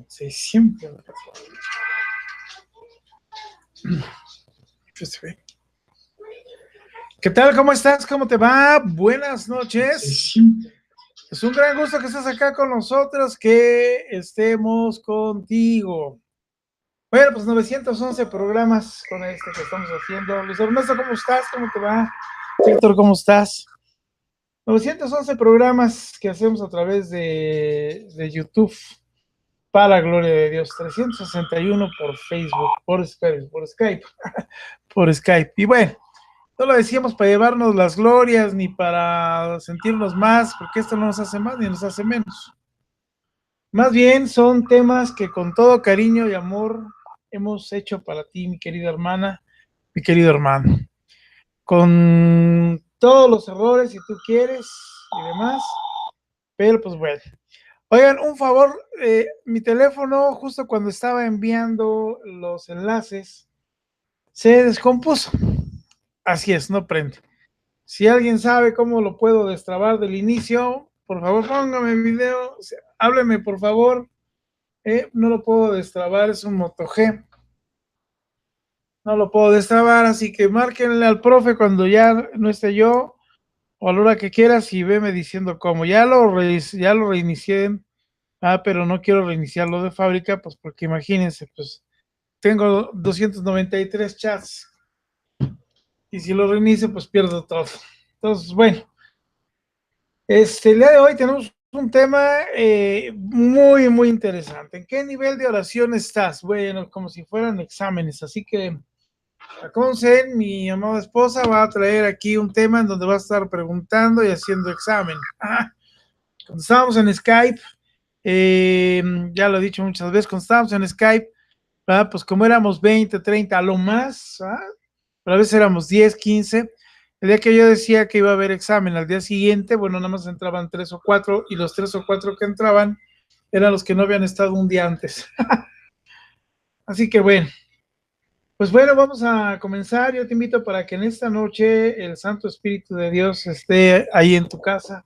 Sí, siempre. ¿Qué tal? ¿Cómo estás? ¿Cómo te va? Buenas noches. Es un gran gusto que estés acá con nosotros, que estemos contigo. Bueno, pues 911 programas con este que estamos haciendo. Luis Ernesto, ¿cómo estás? ¿Cómo te va? Víctor, ¿cómo estás? 911 programas que hacemos a través de YouTube, para la gloria de Dios. 361 por Facebook, por Skype. Y bueno, no lo decíamos para llevarnos las glorias ni para sentirnos más, porque esto no nos hace más ni nos hace menos. Más bien son temas que con todo cariño y amor hemos hecho para ti, mi querida hermana, mi querido hermano. Con todos los errores, si tú quieres, y demás. Pero pues bueno. Oigan, un favor, mi teléfono, justo cuando estaba enviando los enlaces, se descompuso. Así es, no prende. Si alguien sabe cómo lo puedo destrabar del inicio, por favor póngame el video, o sea, hábleme por favor. No lo puedo destrabar, es un Moto G. No lo puedo destrabar, así que márquenle al profe cuando ya no esté yo, o a la hora que quieras, y veme diciendo cómo. Ya lo reinicié, pero no quiero reiniciarlo de fábrica, pues porque imagínense, pues tengo 293 chats, y si lo reinicio, pues pierdo todo. Entonces, bueno, el día de hoy tenemos un tema muy, muy interesante. ¿En qué nivel de oración estás? Bueno, como si fueran exámenes, así que Conce, mi amada esposa, va a traer aquí un tema en donde va a estar preguntando y haciendo examen. Cuando estábamos en Skype, ya lo he dicho muchas veces, cuando estábamos en Skype, pues como éramos 20, 30 a lo más, pero a veces éramos 10, 15. El día que yo decía que iba a haber examen al día siguiente, bueno, nada más entraban 3 o 4, y los 3 o 4 que entraban eran los que no habían estado un día antes. Así que bueno, pues bueno, vamos a comenzar. Yo te invito para que en esta noche el Santo Espíritu de Dios esté ahí en tu casa.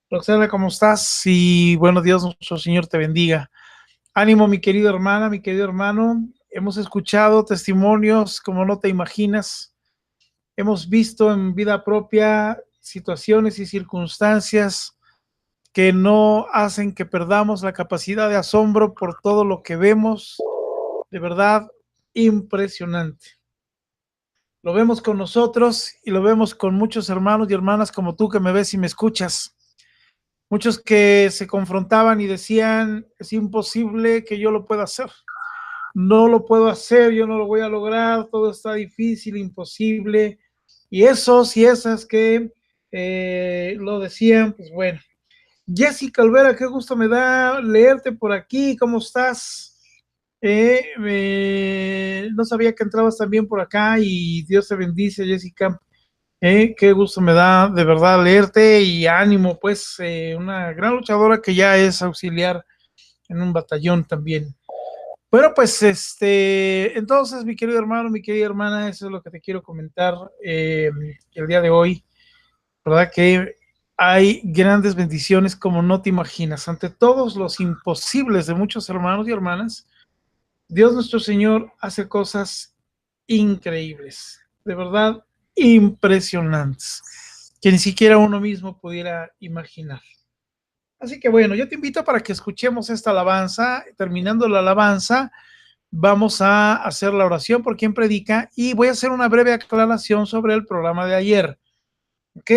Roxana, ¿cómo estás? Y bueno, Dios nuestro Señor te bendiga. Ánimo, mi querida hermana, mi querido hermano. Hemos escuchado testimonios como no te imaginas. Hemos visto en vida propia situaciones y circunstancias que no hacen que perdamos la capacidad de asombro por todo lo que vemos. De verdad, impresionante. Lo vemos con nosotros y lo vemos con muchos hermanos y hermanas como tú que me ves y me escuchas. Muchos que se confrontaban y decían, es imposible que yo lo pueda hacer. No lo puedo hacer, yo no lo voy a lograr, todo está difícil, imposible. Y esos y esas que lo decían, pues bueno. Jessica Olvera, qué gusto me da leerte por aquí, ¿cómo estás? No sabía que entrabas también por acá, y Dios te bendice, Jessica. Qué gusto me da de verdad leerte, y ánimo, pues, una gran luchadora que ya es auxiliar en un batallón también. Bueno, pues entonces, mi querido hermano, mi querida hermana, eso es lo que te quiero comentar el día de hoy, ¿verdad? Que hay grandes bendiciones como no te imaginas. Ante todos los imposibles de muchos hermanos y hermanas, Dios nuestro Señor hace cosas increíbles, de verdad impresionantes, que ni siquiera uno mismo pudiera imaginar. Así que bueno, yo te invito para que escuchemos esta alabanza. Terminando la alabanza, vamos a hacer la oración por quien predica, y voy a hacer una breve aclaración sobre el programa de ayer. ¿Ok?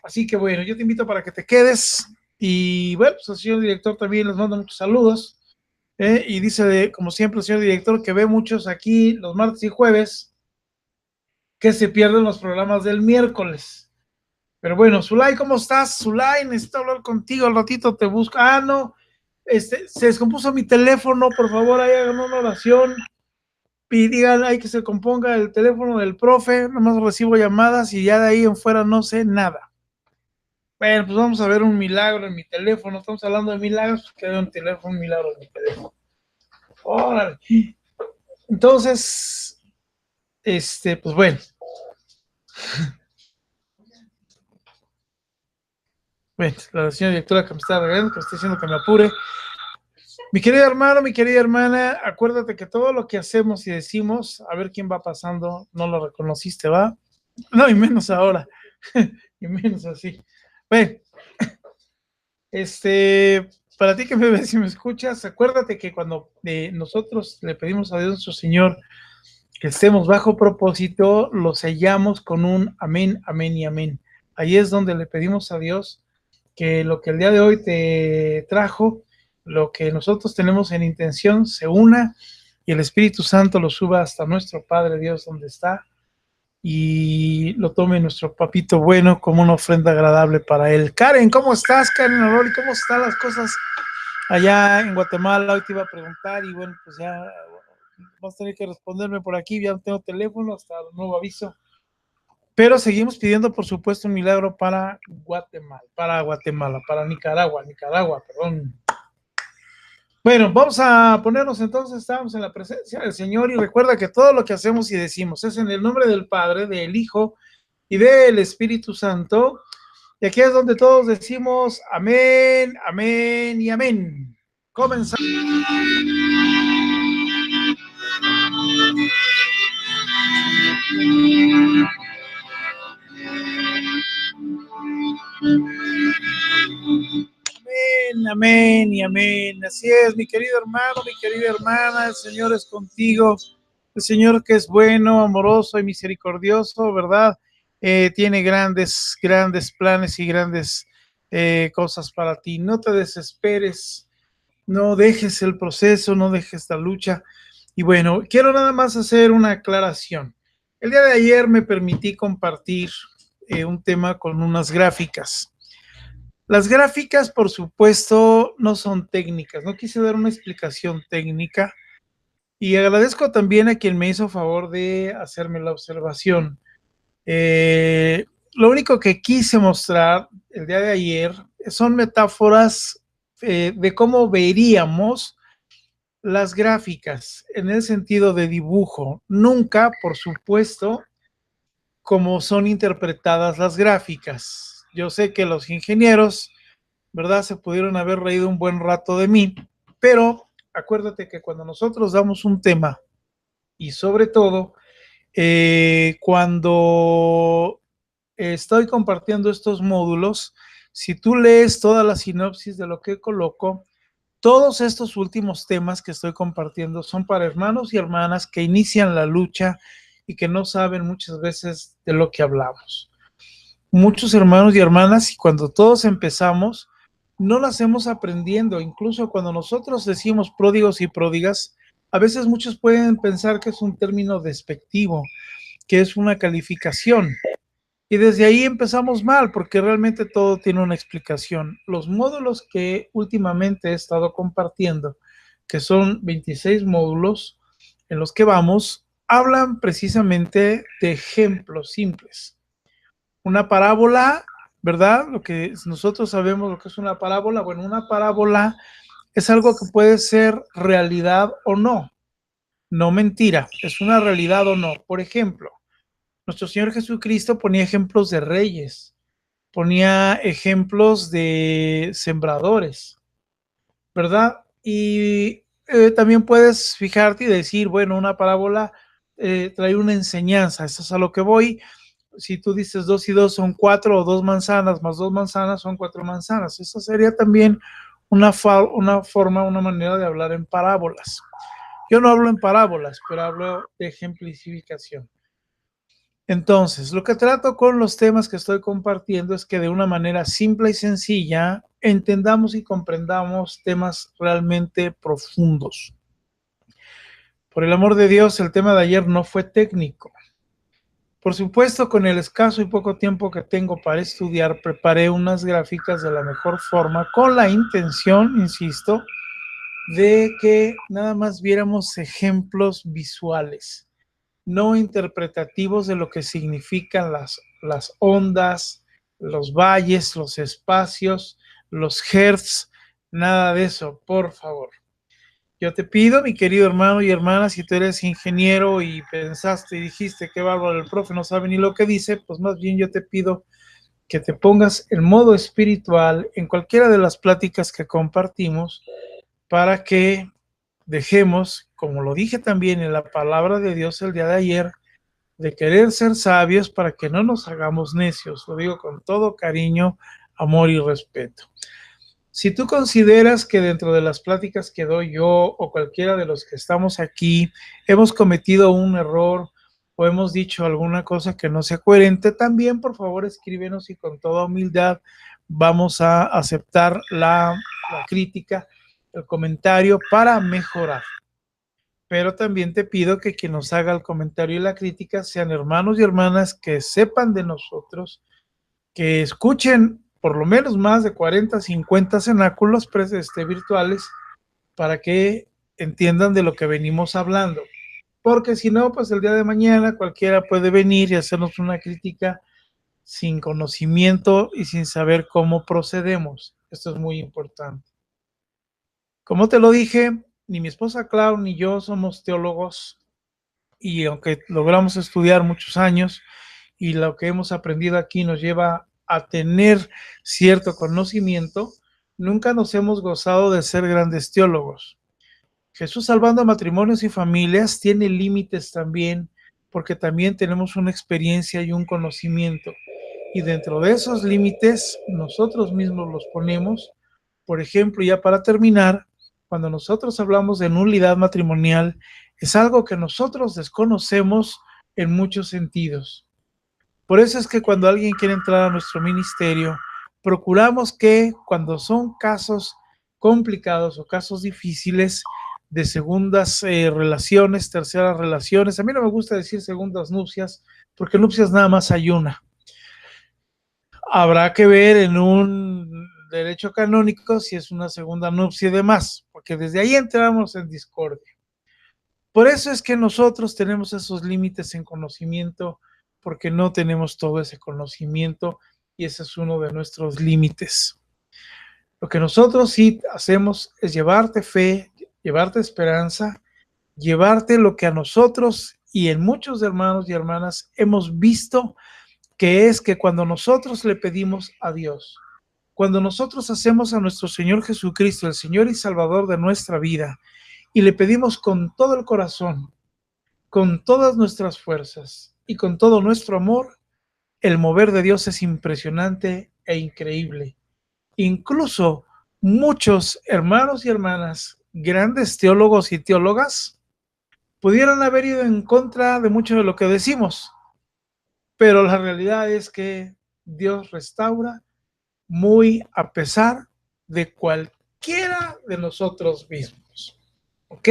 Así que bueno, yo te invito para que te quedes. Y bueno, pues el señor director también les manda muchos saludos. Y dice, como siempre, el señor director, que ve muchos aquí los martes y jueves que se pierden los programas del miércoles. Pero bueno, Zulay, ¿cómo estás? Zulay, necesito hablar contigo, al ratito te busco. No, se descompuso mi teléfono, por favor, ahí hagan una oración y digan, hay que se componga el teléfono del profe, nomás recibo llamadas y ya de ahí en fuera no sé nada. Bueno, pues vamos a ver un milagro en mi teléfono. Estamos hablando de milagros, pues que hay un milagro en mi teléfono. Órale. Entonces, pues bueno. Bueno, la señora directora que me está regalando, que me está diciendo que me apure. Mi querido hermano, mi querida hermana, acuérdate que todo lo que hacemos y decimos, a ver quién va pasando, no lo reconociste, ¿va? No, y menos ahora, y menos así. Bueno, para ti que me ves y me escuchas, acuérdate que cuando nosotros le pedimos a Dios nuestro Señor que estemos bajo propósito, lo sellamos con un amén, amén y amén. Ahí es donde le pedimos a Dios que lo que el día de hoy te trajo, lo que nosotros tenemos en intención, se una y el Espíritu Santo lo suba hasta nuestro Padre Dios donde está y lo tome nuestro papito bueno como una ofrenda agradable para él. Karen, ¿cómo estás, Karen Aurori? ¿Cómo están las cosas allá en Guatemala? Hoy te iba a preguntar y bueno, pues ya vas a tener que responderme por aquí, ya no tengo teléfono hasta nuevo aviso. Pero seguimos pidiendo, por supuesto, un milagro para Guatemala, para Nicaragua, perdón. Bueno, vamos a ponernos entonces, estamos en la presencia del Señor y recuerda que todo lo que hacemos y decimos es en el nombre del Padre, del Hijo y del Espíritu Santo. Y aquí es donde todos decimos amén, amén y amén. Comenzamos. Amén, amén y amén. Así es, mi querido hermano, mi querida hermana, el Señor es contigo. El Señor que es bueno, amoroso y misericordioso, ¿verdad? Tiene grandes, grandes planes y grandes cosas para ti. No te desesperes, no dejes el proceso, no dejes la lucha. Y bueno, quiero nada más hacer una aclaración. El día de ayer me permití compartir un tema con unas gráficas. Las gráficas, por supuesto, no son técnicas. No quise dar una explicación técnica y agradezco también a quien me hizo favor de hacerme la observación. Lo único que quise mostrar el día de ayer son metáforas de cómo veríamos las gráficas en el sentido de dibujo. Nunca, por supuesto, como son interpretadas las gráficas. Yo sé que los ingenieros, ¿verdad? Se pudieron haber reído un buen rato de mí, pero acuérdate que cuando nosotros damos un tema y sobre todo cuando estoy compartiendo estos módulos, si tú lees toda la sinopsis de lo que coloco, todos estos últimos temas que estoy compartiendo son para hermanos y hermanas que inician la lucha y que no saben muchas veces de lo que hablamos. Muchos hermanos y hermanas, y cuando todos empezamos, no lo hacemos aprendiendo. Incluso cuando nosotros decimos pródigos y pródigas, a veces muchos pueden pensar que es un término despectivo, que es una calificación. Y desde ahí empezamos mal, porque realmente todo tiene una explicación. Los módulos que últimamente he estado compartiendo, que son 26 módulos en los que vamos, hablan precisamente de ejemplos simples. Una parábola, ¿verdad? Lo que nosotros sabemos lo que es una parábola. Bueno, una parábola es algo que puede ser realidad o no. No mentira, es una realidad o no. Por ejemplo, nuestro Señor Jesucristo ponía ejemplos de reyes, ponía ejemplos de sembradores, ¿verdad? Y también puedes fijarte y decir, bueno, una parábola trae una enseñanza, eso es a lo que voy. Si tú dices 2 y 2 son 4 o 2 manzanas más 2 manzanas son 4 manzanas, eso sería también una forma, una manera de hablar en parábolas. Yo no hablo en parábolas, pero hablo de ejemplificación. Entonces, lo que trato con los temas que estoy compartiendo es que de una manera simple y sencilla entendamos y comprendamos temas realmente profundos. Por el amor de Dios, el tema de ayer no fue técnico. Por supuesto, con el escaso y poco tiempo que tengo para estudiar, preparé unas gráficas de la mejor forma con la intención, insisto, de que nada más viéramos ejemplos visuales, no interpretativos de lo que significan las ondas, los valles, los espacios, los hertz, nada de eso, por favor. Yo te pido, mi querido hermano y hermana, si tú eres ingeniero y pensaste y dijiste qué bárbaro, el profe no sabe ni lo que dice, pues más bien yo te pido que te pongas en modo espiritual en cualquiera de las pláticas que compartimos para que dejemos, como lo dije también en la palabra de Dios el día de ayer, de querer ser sabios para que no nos hagamos necios. Lo digo con todo cariño, amor y respeto. Si tú consideras que dentro de las pláticas que doy yo o cualquiera de los que estamos aquí hemos cometido un error o hemos dicho alguna cosa que no sea coherente, también por favor escríbenos y con toda humildad vamos a aceptar la crítica, el comentario para mejorar. Pero también te pido que quien nos haga el comentario y la crítica sean hermanos y hermanas que sepan de nosotros, que escuchen por lo menos más de 40, 50 cenáculos virtuales para que entiendan de lo que venimos hablando. Porque si no, pues el día de mañana cualquiera puede venir y hacernos una crítica sin conocimiento y sin saber cómo procedemos. Esto es muy importante. Como te lo dije, ni mi esposa Clau ni yo somos teólogos y aunque logramos estudiar muchos años y lo que hemos aprendido aquí nos lleva a tener cierto conocimiento, nunca nos hemos gozado de ser grandes teólogos. Jesús salvando matrimonios y familias tiene límites también, porque también tenemos una experiencia y un conocimiento. Y dentro de esos límites nosotros mismos los ponemos. Por ejemplo, ya para terminar, cuando nosotros hablamos de nulidad matrimonial, es algo que nosotros desconocemos en muchos sentidos. Por eso es que cuando alguien quiere entrar a nuestro ministerio, procuramos que cuando son casos complicados o casos difíciles de segundas relaciones, terceras relaciones, a mí no me gusta decir segundas nupcias, porque nupcias nada más hay una. Habrá que ver en un derecho canónico si es una segunda nupcia y demás, porque desde ahí entramos en discordia. Por eso es que nosotros tenemos esos límites en conocimiento, porque no tenemos todo ese conocimiento y ese es uno de nuestros límites. Lo que nosotros sí hacemos es llevarte fe, llevarte esperanza, llevarte lo que a nosotros y en muchos hermanos y hermanas hemos visto, que es que cuando nosotros le pedimos a Dios, cuando nosotros hacemos a nuestro Señor Jesucristo el Señor y Salvador de nuestra vida y le pedimos con todo el corazón, con todas nuestras fuerzas y con todo nuestro amor, el mover de Dios es impresionante e increíble. Incluso muchos hermanos y hermanas, grandes teólogos y teólogas, pudieran haber ido en contra de mucho de lo que decimos, pero la realidad es que Dios restaura muy a pesar de cualquiera de nosotros mismos. ¿Ok?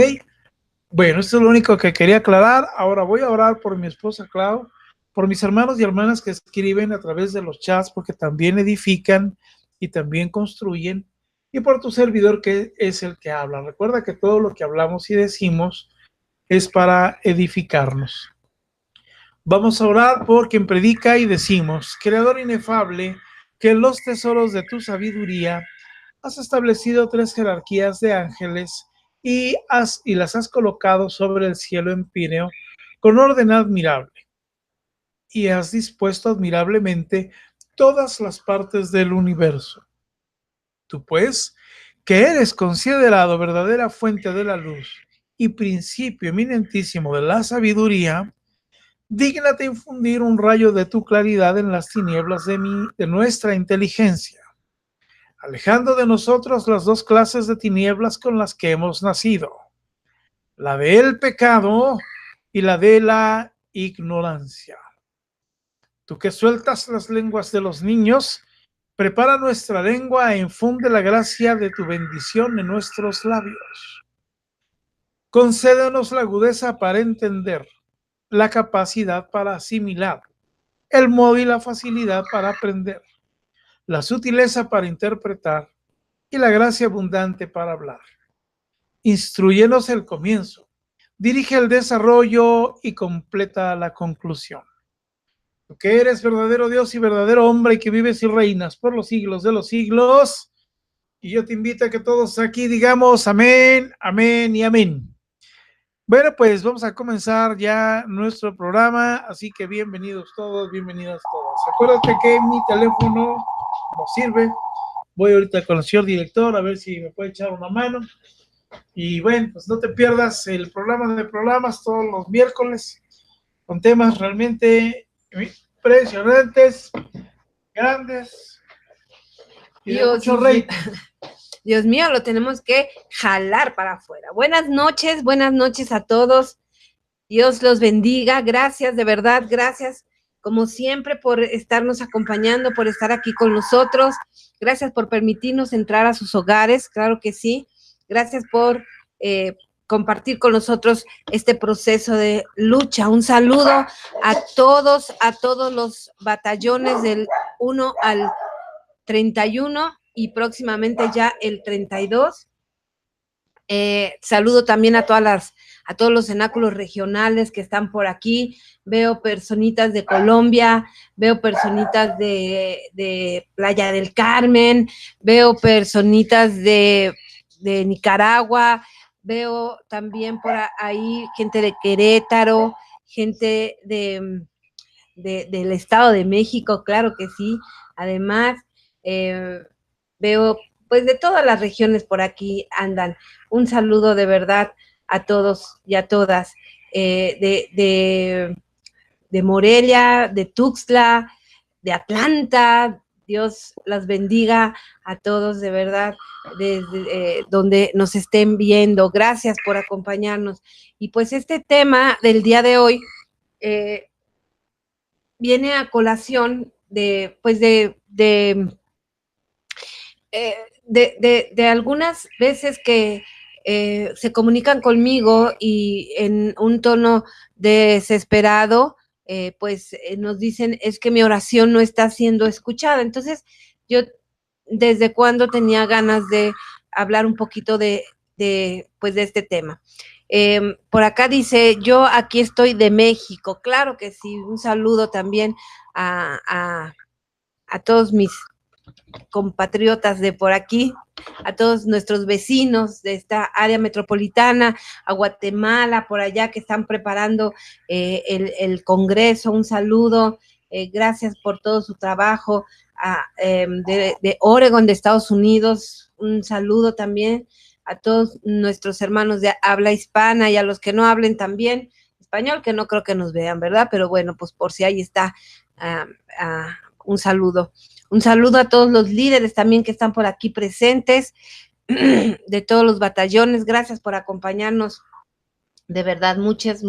Bueno, esto es lo único que quería aclarar. Ahora voy a orar por mi esposa Clau, por mis hermanos y hermanas que escriben a través de los chats, porque también edifican y también construyen, y por tu servidor que es el que habla. Recuerda que todo lo que hablamos y decimos es para edificarnos. Vamos a orar por quien predica y decimos: Creador inefable, que en los tesoros de tu sabiduría has establecido 3 jerarquías de ángeles y las has colocado sobre el cielo empíreo con orden admirable, y has dispuesto admirablemente todas las partes del universo. Tú pues, que eres considerado verdadera fuente de la luz y principio eminentísimo de la sabiduría, dígnate infundir un rayo de tu claridad en las tinieblas de nuestra inteligencia, alejando de nosotros las 2 clases de tinieblas con las que hemos nacido, la del pecado y la de la ignorancia. Tú que sueltas las lenguas de los niños, prepara nuestra lengua e infunde la gracia de tu bendición en nuestros labios. Concédenos la agudeza para entender, la capacidad para asimilar, el modo y la facilidad para aprender, la sutileza para interpretar y la gracia abundante para hablar. Instrúyenos el comienzo, dirige el desarrollo y completa la conclusión. Tú que eres verdadero Dios y verdadero hombre y que vives y reinas por los siglos de los siglos, y yo te invito a que todos aquí digamos amén, amén y amén. Bueno, pues vamos a comenzar ya nuestro programa, así que bienvenidos todos, bienvenidas todas. Acuérdate que mi teléfono no sirve. Voy ahorita con el señor director a ver si me puede echar una mano. Y bueno, pues no te pierdas el programa de programas todos los miércoles con temas realmente impresionantes, grandes y de Dios mucho mío. rating. Dios mío, lo tenemos que jalar para afuera. Buenas noches a todos. Dios los bendiga. Gracias, de verdad, gracias, como siempre, por estarnos acompañando, por estar aquí con nosotros. Gracias por permitirnos entrar a sus hogares, claro que sí. Gracias por compartir con nosotros este proceso de lucha. Un saludo a todos los batallones del 1 al 31 y próximamente ya el 32. Saludo también a todos los cenáculos regionales que están por aquí. Veo personitas de Colombia, veo personitas de Playa del Carmen, veo personitas de Nicaragua, veo también por ahí gente de Querétaro, gente del Estado de México, claro que sí. Además, veo pues de todas las regiones por aquí andan. Un saludo de verdad a todos y a todas, de Morelia, de Tuxtla, de Atlanta. Dios las bendiga a todos de verdad, desde donde nos estén viendo. Gracias por acompañarnos. Y pues este tema del día de hoy viene a colación de algunas veces que se comunican conmigo y en un tono desesperado, nos dicen, es que mi oración no está siendo escuchada. Entonces, yo desde cuando tenía ganas de hablar un poquito de este tema. Por acá dice, yo aquí estoy de México. Claro que sí, un saludo también a todos mis compatriotas de por aquí, a todos nuestros vecinos de esta área metropolitana, a Guatemala, por allá que están preparando el Congreso. Un saludo, gracias por todo su trabajo. De Oregon, de Estados Unidos, un saludo también a todos nuestros hermanos de habla hispana y a los que no hablen también español, que no creo que nos vean, ¿verdad? Pero bueno, pues por si ahí está, un saludo. Un saludo a todos los líderes también que están por aquí presentes, de todos los batallones. Gracias por acompañarnos. De verdad, muchas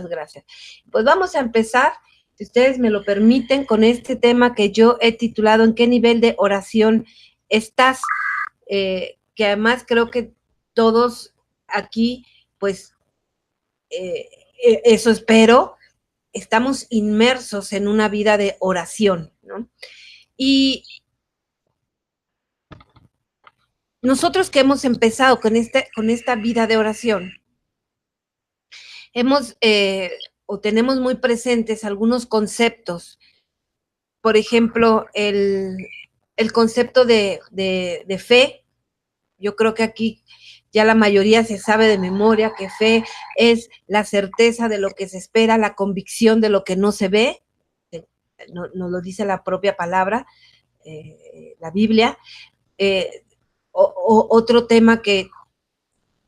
gracias. Pues vamos a empezar, si ustedes me lo permiten, con este tema que yo he titulado ¿En qué nivel de oración estás? Que además creo que todos aquí, pues, eso espero, estamos inmersos en una vida de oración, ¿no? Y nosotros que hemos empezado con esta vida de oración, hemos o tenemos muy presentes algunos conceptos. Por ejemplo, el concepto de fe. Yo creo que aquí ya la mayoría se sabe de memoria que fe es la certeza de lo que se espera, la convicción de lo que no se ve. Nos lo dice la propia palabra, la Biblia. Otro tema que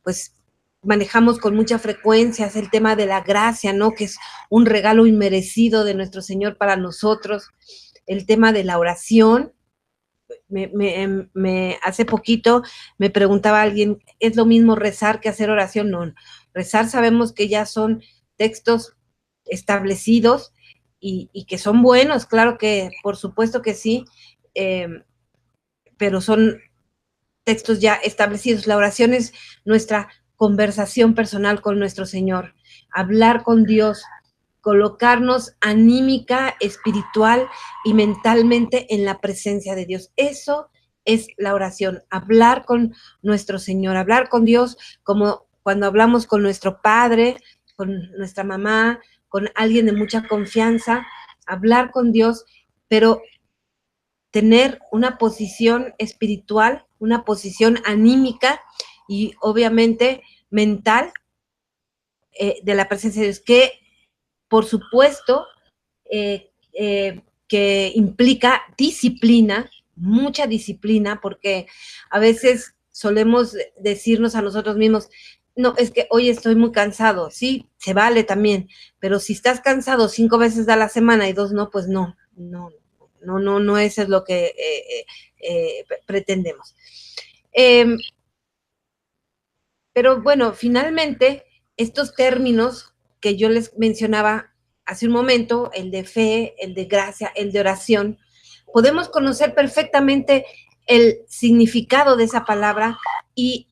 pues manejamos con mucha frecuencia es el tema de la gracia, ¿no? Que es un regalo inmerecido de nuestro Señor para nosotros. El tema de la oración. Hace poquito me preguntaba alguien, ¿es lo mismo rezar que hacer oración? No, rezar sabemos que ya son textos establecidos y que son buenos, claro que por supuesto que sí, pero son textos ya establecidos. La oración es nuestra conversación personal con nuestro Señor, hablar con Dios, colocarnos anímica, espiritual y mentalmente en la presencia de Dios. Eso es la oración, hablar con nuestro Señor, hablar con Dios como cuando hablamos con nuestro padre, con nuestra mamá, con alguien de mucha confianza, hablar con Dios, pero tener una posición espiritual, una posición anímica y obviamente mental, de la presencia de Dios, que por supuesto que implica disciplina, mucha disciplina, porque a veces solemos decirnos a nosotros mismos, no, es que hoy estoy muy cansado, sí, se vale también, pero si estás cansado 5 veces a la semana y 2 no, pues no eso es lo que pretendemos. Pero bueno, finalmente, estos términos que yo les mencionaba hace un momento, el de fe, el de gracia, el de oración, podemos conocer perfectamente el significado de esa palabra y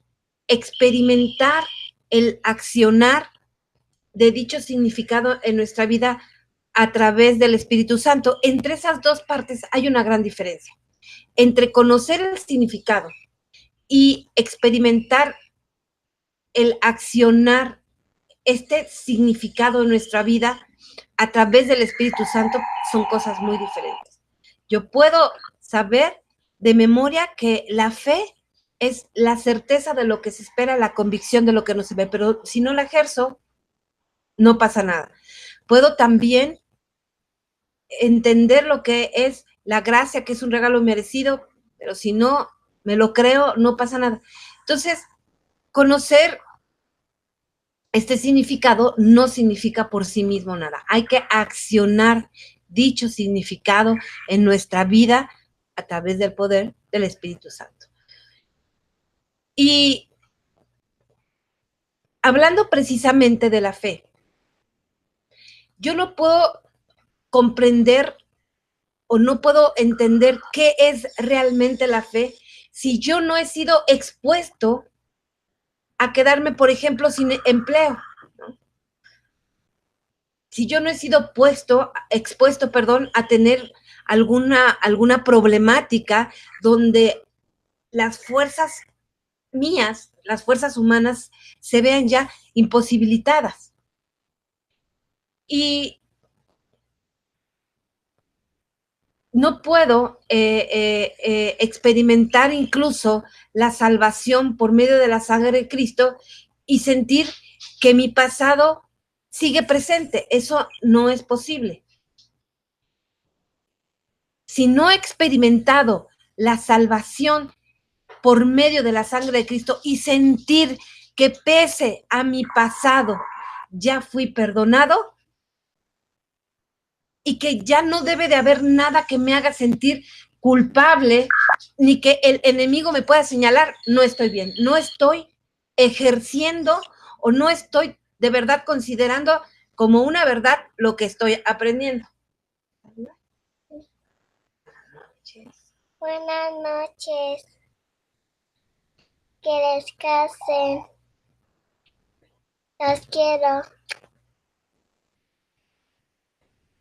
experimentar el accionar de dicho significado en nuestra vida a través del Espíritu Santo. Entre esas dos partes hay una gran diferencia. Entre conocer el significado y experimentar el accionar este significado en nuestra vida a través del Espíritu Santo son cosas muy diferentes. Yo puedo saber de memoria que la fe es la certeza de lo que se espera, la convicción de lo que no se ve, pero si no la ejerzo, no pasa nada. Puedo también entender lo que es la gracia, que es un regalo merecido, pero si no me lo creo, no pasa nada. Entonces, conocer este significado no significa por sí mismo nada. Hay que accionar dicho significado en nuestra vida a través del poder del Espíritu Santo. Y hablando precisamente de la fe, yo no puedo comprender o no puedo entender qué es realmente la fe si yo no he sido expuesto a quedarme, por ejemplo, sin empleo. Si yo no he sido expuesto, a tener alguna problemática donde las fuerzas mías, las fuerzas humanas, se vean ya imposibilitadas. Y no puedo experimentar incluso la salvación por medio de la sangre de Cristo y sentir que mi pasado sigue presente. Eso no es posible. Si no he experimentado la salvación por medio de la sangre de Cristo y sentir que pese a mi pasado ya fui perdonado y que ya no debe de haber nada que me haga sentir culpable ni que el enemigo me pueda señalar, no estoy bien, no estoy ejerciendo o no estoy de verdad considerando como una verdad lo que estoy aprendiendo. Buenas noches. Que descansen. Los quiero.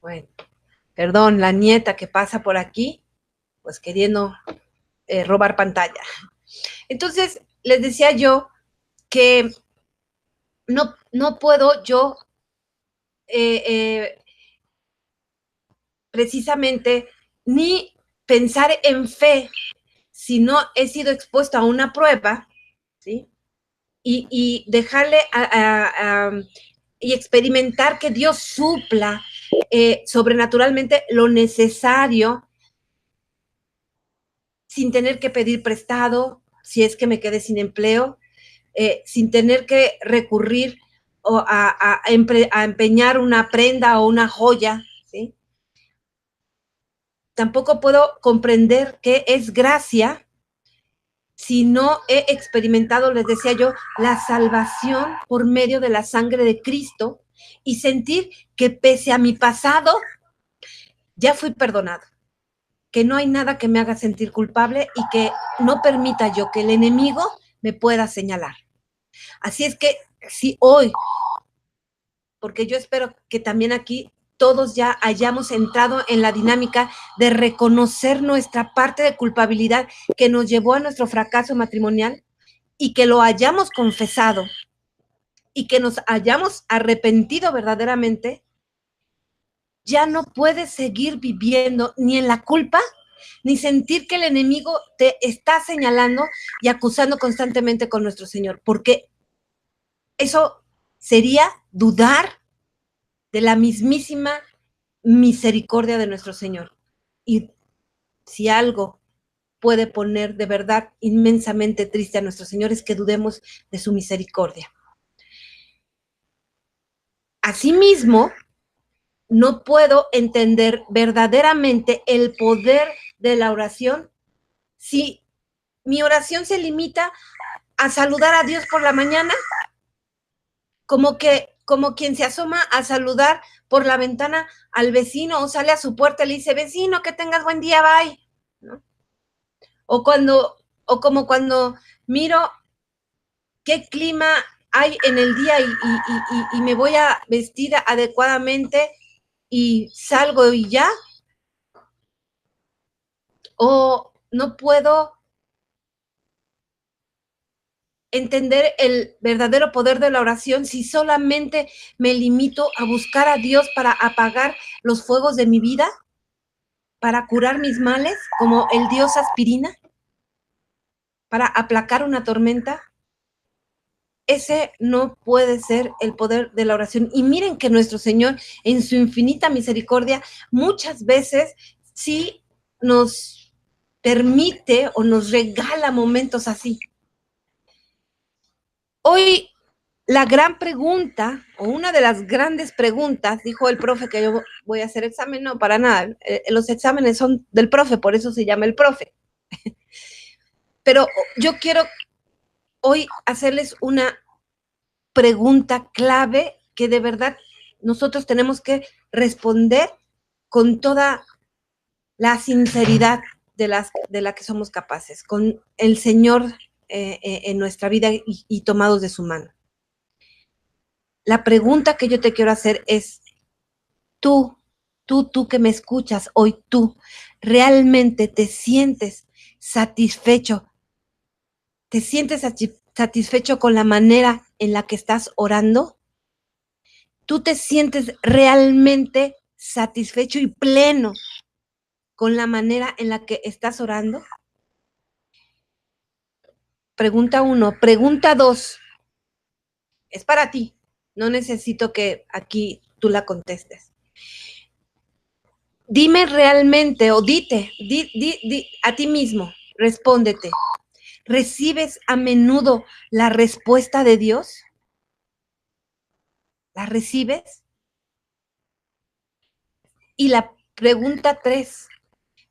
Bueno, perdón, la nieta que pasa por aquí, pues queriendo robar pantalla. Entonces, les decía yo que no puedo yo precisamente ni pensar en fe si no he sido expuesto a una prueba, ¿sí? Y dejarle y experimentar que Dios supla sobrenaturalmente lo necesario sin tener que pedir prestado, si es que me quedé sin empleo, sin tener que recurrir a empeñar una prenda o una joya, ¿sí? Tampoco puedo comprender qué es gracia si no he experimentado, les decía yo, la salvación por medio de la sangre de Cristo y sentir que pese a mi pasado, ya fui perdonado, que no hay nada que me haga sentir culpable y que no permita yo que el enemigo me pueda señalar. Así es que si hoy, porque yo espero que también aquí todos ya hayamos entrado en la dinámica de reconocer nuestra parte de culpabilidad que nos llevó a nuestro fracaso matrimonial y que lo hayamos confesado y que nos hayamos arrepentido verdaderamente, ya no puedes seguir viviendo ni en la culpa, ni sentir que el enemigo te está señalando y acusando constantemente con nuestro Señor, porque eso sería dudar de la mismísima misericordia de nuestro Señor. Y si algo puede poner de verdad inmensamente triste a nuestro Señor es que dudemos de su misericordia. Asimismo, no puedo entender verdaderamente el poder de la oración si mi oración se limita a saludar a Dios por la mañana, como quien se asoma a saludar por la ventana al vecino o sale a su puerta y le dice, vecino, que tengas buen día, bye, ¿no? O como cuando miro qué clima hay en el día y me voy a vestir adecuadamente y salgo y ya. O no puedo entender el verdadero poder de la oración si solamente me limito a buscar a Dios para apagar los fuegos de mi vida, para curar mis males, como el Dios aspirina, para aplacar una tormenta. Ese no puede ser el poder de la oración. Y miren que nuestro Señor, en su infinita misericordia, muchas veces sí nos permite o nos regala momentos así. Hoy la gran pregunta, o una de las grandes preguntas, dijo el profe que yo voy a hacer examen, no, para nada, los exámenes son del profe, por eso se llama el profe. Pero yo quiero hoy hacerles una pregunta clave que de verdad nosotros tenemos que responder con toda la sinceridad de la que somos capaces, con el Señor en nuestra vida y tomados de su mano. La pregunta que yo te quiero hacer es, tú que me escuchas hoy, tú, ¿realmente te sientes satisfecho? ¿Te sientes satisfecho con la manera en la que estás orando? ¿Tú te sientes realmente satisfecho y pleno con la manera en la que estás orando? Pregunta 1. Pregunta 2. Es para ti. No necesito que aquí tú la contestes. Dime realmente, o di a ti mismo, respóndete. ¿Recibes a menudo la respuesta de Dios? ¿La recibes? Y la pregunta 3.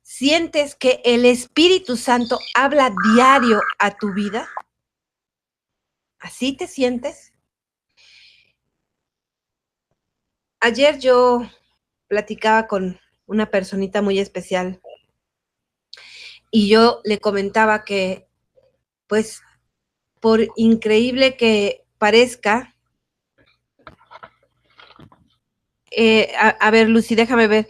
¿Sientes que el Espíritu Santo habla diario a tu vida? ¿Así te sientes? Ayer yo platicaba con una personita muy especial y yo le comentaba que, pues, por increíble que parezca, a ver, Lucy, déjame ver.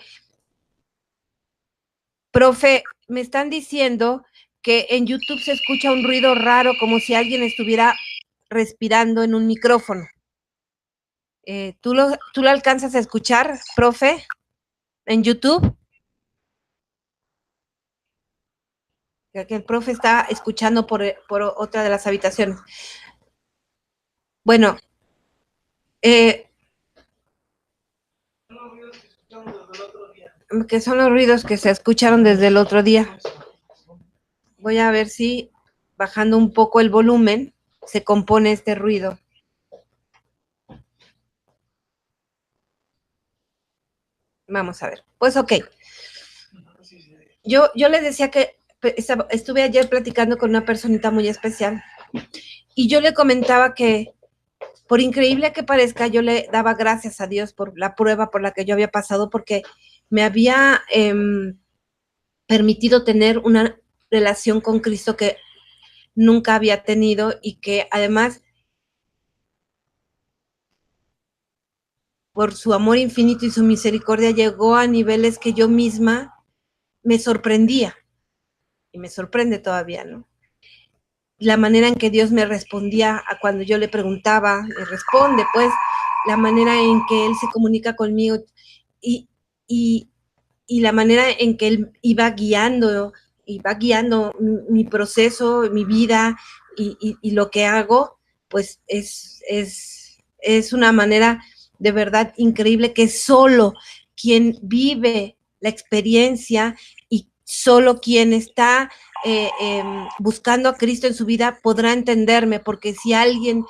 Profe, me están diciendo que en YouTube se escucha un ruido raro, como si alguien estuviera respirando en un micrófono. ¿Tú lo alcanzas a escuchar, profe, en YouTube? Que el profe está escuchando por otra de las habitaciones. Bueno, que son los ruidos que se escucharon desde el otro día. Voy a ver si bajando un poco el volumen se compone este ruido. Vamos a ver. Pues ok. Yo les decía que estuve ayer platicando con una personita muy especial y yo le comentaba que, por increíble que parezca, yo le daba gracias a Dios por la prueba por la que yo había pasado, porque me había permitido tener una relación con Cristo que nunca había tenido y que además, por su amor infinito y su misericordia, llegó a niveles que yo misma me sorprendía y me sorprende todavía, ¿no? La manera en que Dios me respondía a cuando yo le preguntaba, me responde, pues, la manera en que Él se comunica conmigo y la manera en que Él iba guiando mi proceso, mi vida y lo que hago, pues es una manera de verdad increíble que solo quien vive la experiencia y solo quien está buscando a Cristo en su vida podrá entenderme, porque si alguien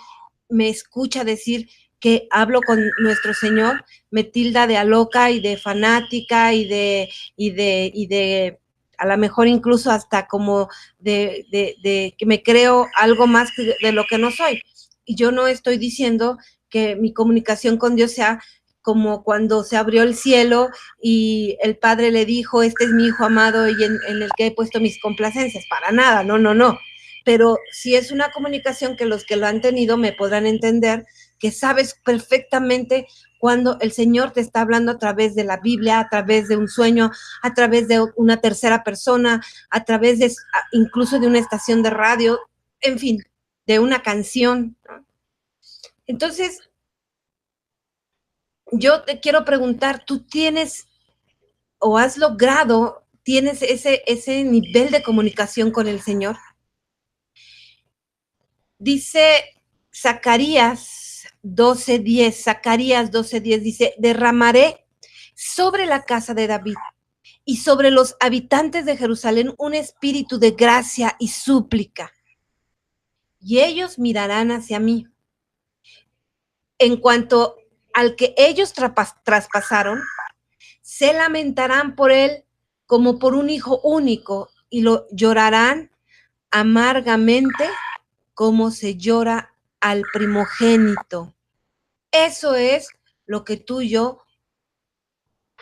me escucha decir que hablo con nuestro Señor, me tilda de loca y de fanática y de a lo mejor incluso hasta como de que me creo algo más de lo que no soy. Y yo no estoy diciendo que mi comunicación con Dios sea como cuando se abrió el cielo y el Padre le dijo, este es mi Hijo amado y en el que he puesto mis complacencias. Para nada, no. Pero si es una comunicación que los que lo han tenido me podrán entender, que sabes perfectamente cuando el Señor te está hablando a través de la Biblia, a través de un sueño, a través de una tercera persona, a través de incluso de una estación de radio, en fin, de una canción, ¿no? Entonces, yo te quiero preguntar, ¿tú tienes o has logrado, tienes ese nivel de comunicación con el Señor? Dice Zacarías 12:10 dice, derramaré sobre la casa de David y sobre los habitantes de Jerusalén un espíritu de gracia y súplica, y ellos mirarán hacia mí. En cuanto al que ellos traspasaron, se lamentarán por él como por un hijo único y lo llorarán amargamente como se llora al primogénito. Eso es lo que tú y yo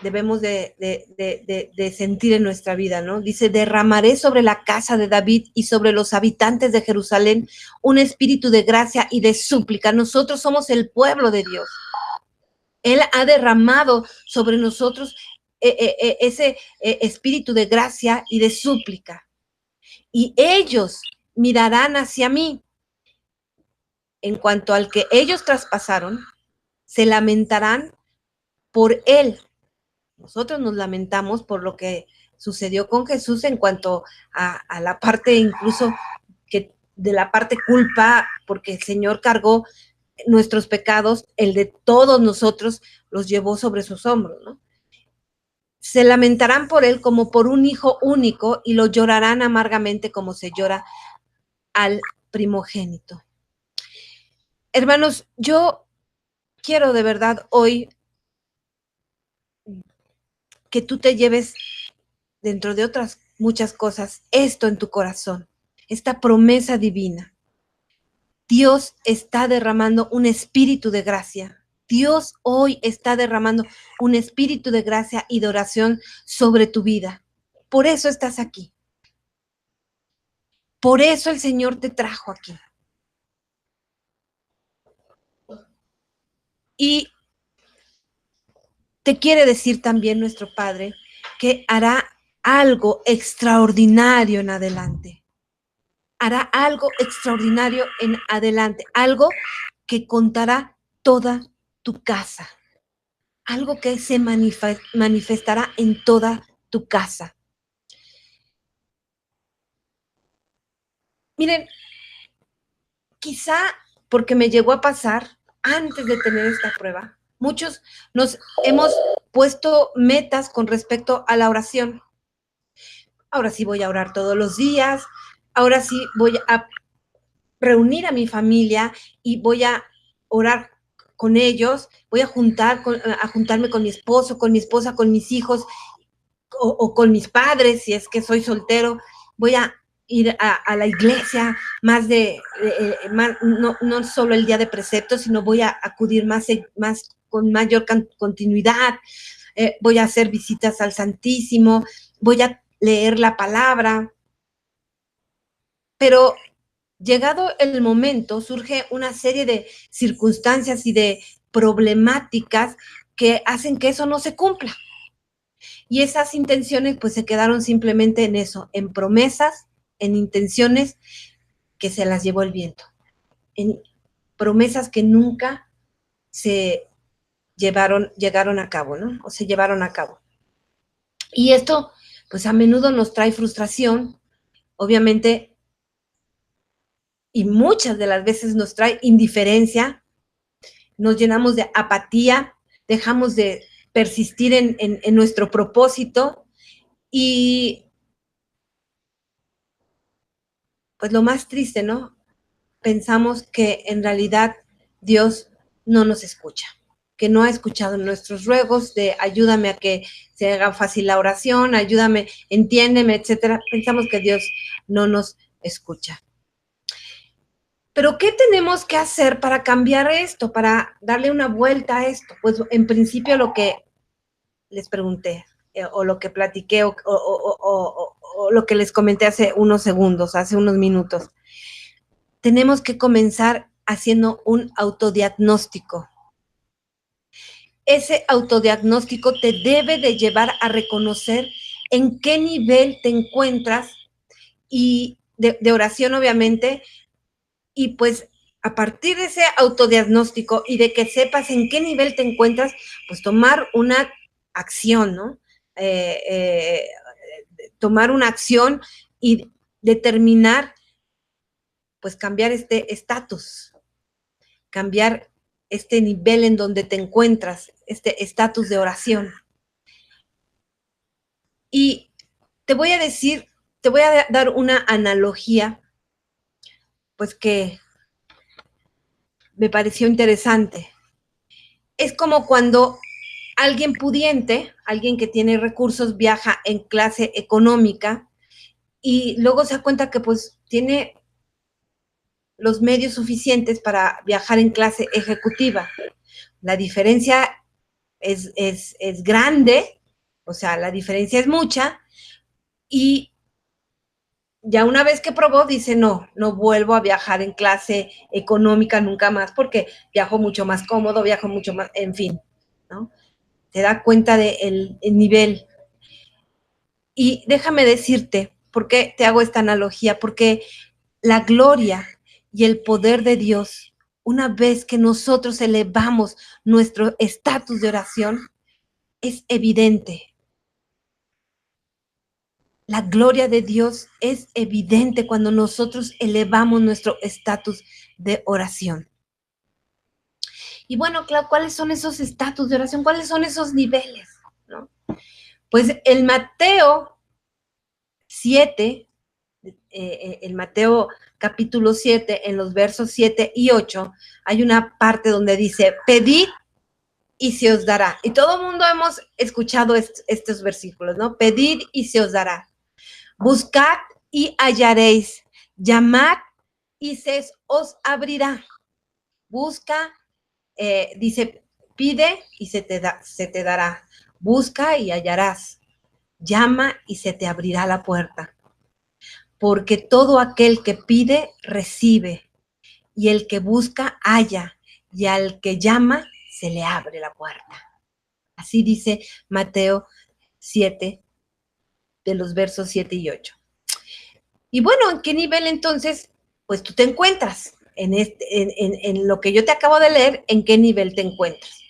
debemos de sentir en nuestra vida, ¿no? Dice, derramaré sobre la casa de David y sobre los habitantes de Jerusalén un espíritu de gracia y de súplica. Nosotros somos el pueblo de Dios. Él ha derramado sobre nosotros ese espíritu de gracia y de súplica. Y ellos mirarán hacia mí. En cuanto al que ellos traspasaron, se lamentarán por él. Nosotros nos lamentamos por lo que sucedió con Jesús en cuanto a la parte incluso que de la parte culpa, porque el Señor cargó nuestros pecados, el de todos nosotros los llevó sobre sus hombros, ¿no? Se lamentarán por él como por un hijo único y lo llorarán amargamente como se llora al primogénito. Hermanos, yo quiero de verdad hoy que tú te lleves, dentro de otras muchas cosas, esto en tu corazón, esta promesa divina. Dios está derramando un espíritu de gracia. Dios hoy está derramando un espíritu de gracia y de oración sobre tu vida. Por eso estás aquí. Por eso el Señor te trajo aquí. Y te quiere decir también nuestro Padre que hará algo extraordinario en adelante. Hará algo extraordinario en adelante, algo que contará toda tu casa, algo que se manifestará en toda tu casa. Miren, quizá porque me llegó a pasar antes de tener esta prueba, muchos nos hemos puesto metas con respecto a la oración. Ahora sí voy a orar todos los días, ahora sí voy a reunir a mi familia y voy a orar con ellos, voy a juntarme con mi esposo, con mi esposa, con mis hijos o con mis padres, si es que soy soltero, voy a ir a la iglesia más no solo el día de precepto, sino voy a acudir más con mayor continuidad, voy a hacer visitas al Santísimo, voy a leer la palabra, pero llegado el momento, surge una serie de circunstancias y de problemáticas que hacen que eso no se cumpla. Y esas intenciones pues se quedaron simplemente en eso, en promesas, en intenciones que se las llevó el viento, en promesas que nunca se llegaron a cabo, ¿no? O se llevaron a cabo. Y esto pues a menudo nos trae frustración, obviamente, y muchas de las veces nos trae indiferencia, nos llenamos de apatía, dejamos de persistir en nuestro propósito y pues lo más triste, ¿no? Pensamos que en realidad Dios no nos escucha, que no ha escuchado nuestros ruegos de ayúdame a que se haga fácil la oración, ayúdame, entiéndeme, etcétera. Pensamos que Dios no nos escucha. Pero ¿qué tenemos que hacer para cambiar esto, para darle una vuelta a esto? Pues en principio lo que les pregunté, o lo que platiqué, o lo que les comenté hace unos segundos, hace unos minutos. Tenemos que comenzar haciendo un autodiagnóstico. Ese autodiagnóstico te debe de llevar a reconocer en qué nivel te encuentras y de oración, obviamente, y pues a partir de ese autodiagnóstico y de que sepas en qué nivel te encuentras, pues tomar una acción, ¿no? Tomar una acción y determinar, pues cambiar este estatus, cambiar este nivel en donde te encuentras, este estatus de oración. Y te voy a decir, te voy a dar una analogía, pues que me pareció interesante. Es como cuando alguien pudiente, alguien que tiene recursos, viaja en clase económica y luego se da cuenta que pues tiene los medios suficientes para viajar en clase ejecutiva. La diferencia es grande, o sea, la diferencia es mucha, y ya una vez que probó, dice, no vuelvo a viajar en clase económica nunca más, porque viajo mucho más cómodo, viajo mucho más, en fin, ¿no? Te da cuenta del nivel. Y déjame decirte, ¿por qué te hago esta analogía? Porque la gloria y el poder de Dios, una vez que nosotros elevamos nuestro estatus de oración, es evidente. La gloria de Dios es evidente cuando nosotros elevamos nuestro estatus de oración. Y bueno, claro, ¿cuáles son esos estatus de oración? ¿Cuáles son esos niveles? ¿No? Pues el Mateo 7, el Mateo capítulo 7, en los versos 7 y 8, hay una parte donde dice, pedid y se os dará. Y todo el mundo hemos escuchado estos versículos, ¿no? Pedid y se os dará. Buscad y hallaréis. Llamad y se os abrirá. Busca, dice, pide y se te dará. Busca y hallarás. Llama y se te abrirá la puerta. Porque todo aquel que pide, recibe. Y el que busca, halla. Y al que llama, se le abre la puerta. Así dice Mateo 7, de los versos 7 y 8. Y bueno, ¿en qué nivel entonces? Pues tú te encuentras en lo que yo te acabo de leer, ¿en qué nivel te encuentras?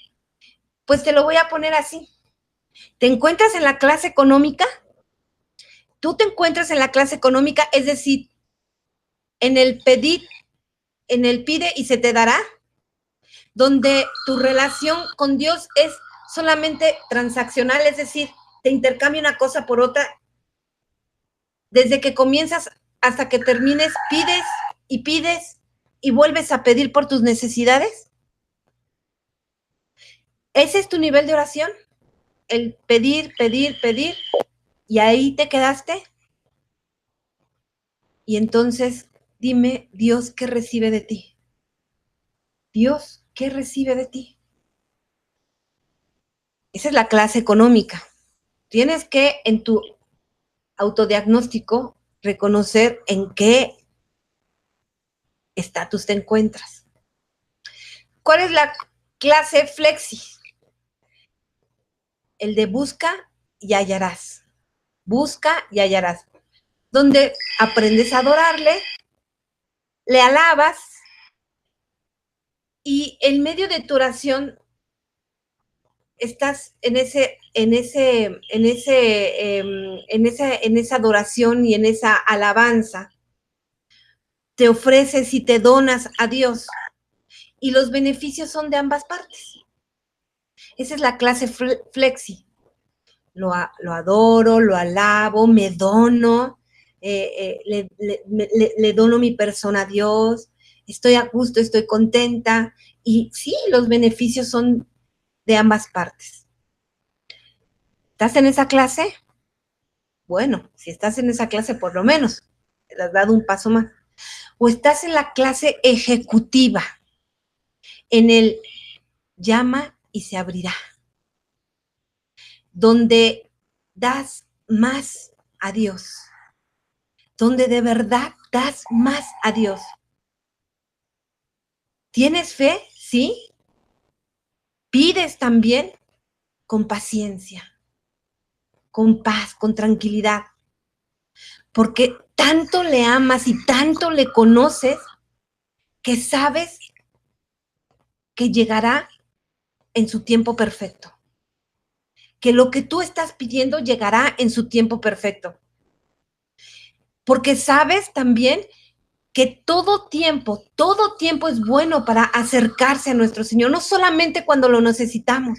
Pues te lo voy a poner así. ¿Te encuentras en la clase económica? Tú te encuentras en la clase económica, es decir, en el pedir, en el pide y se te dará, donde tu relación con Dios es solamente transaccional, es decir, te intercambia una cosa por otra. Desde que comienzas hasta que termines, pides y vuelves a pedir por tus necesidades. ¿Ese es tu nivel de oración? El pedir, pedir, pedir, y ahí te quedaste. Y entonces, dime, Dios, ¿qué recibe de ti? Dios, ¿qué recibe de ti? Esa es la clase económica. Tienes que, en tu autodiagnóstico, reconocer en qué estatus te encuentras. ¿Cuál es la clase flexi? El de busca y hallarás. Busca y hallarás. Donde aprendes a adorarle, le alabas y en medio de tu oración estás en esa adoración y en esa alabanza. Te ofreces y te donas a Dios y los beneficios son de ambas partes. Esa es la clase flexi. Lo adoro, lo alabo, me dono, le dono mi persona a Dios, estoy a gusto, estoy contenta, y sí, los beneficios son de ambas partes. ¿Estás en esa clase? Bueno, si estás en esa clase, por lo menos, te has dado un paso más. O estás en la clase ejecutiva, en el llama y se abrirá, donde das más a Dios, donde de verdad das más a Dios. ¿Tienes fe? Sí. Pides también con paciencia, con paz, con tranquilidad, porque tanto le amas y tanto le conoces que sabes que llegará en su tiempo perfecto, que lo que tú estás pidiendo llegará en su tiempo perfecto, porque sabes también que todo tiempo es bueno para acercarse a nuestro Señor, no solamente cuando lo necesitamos,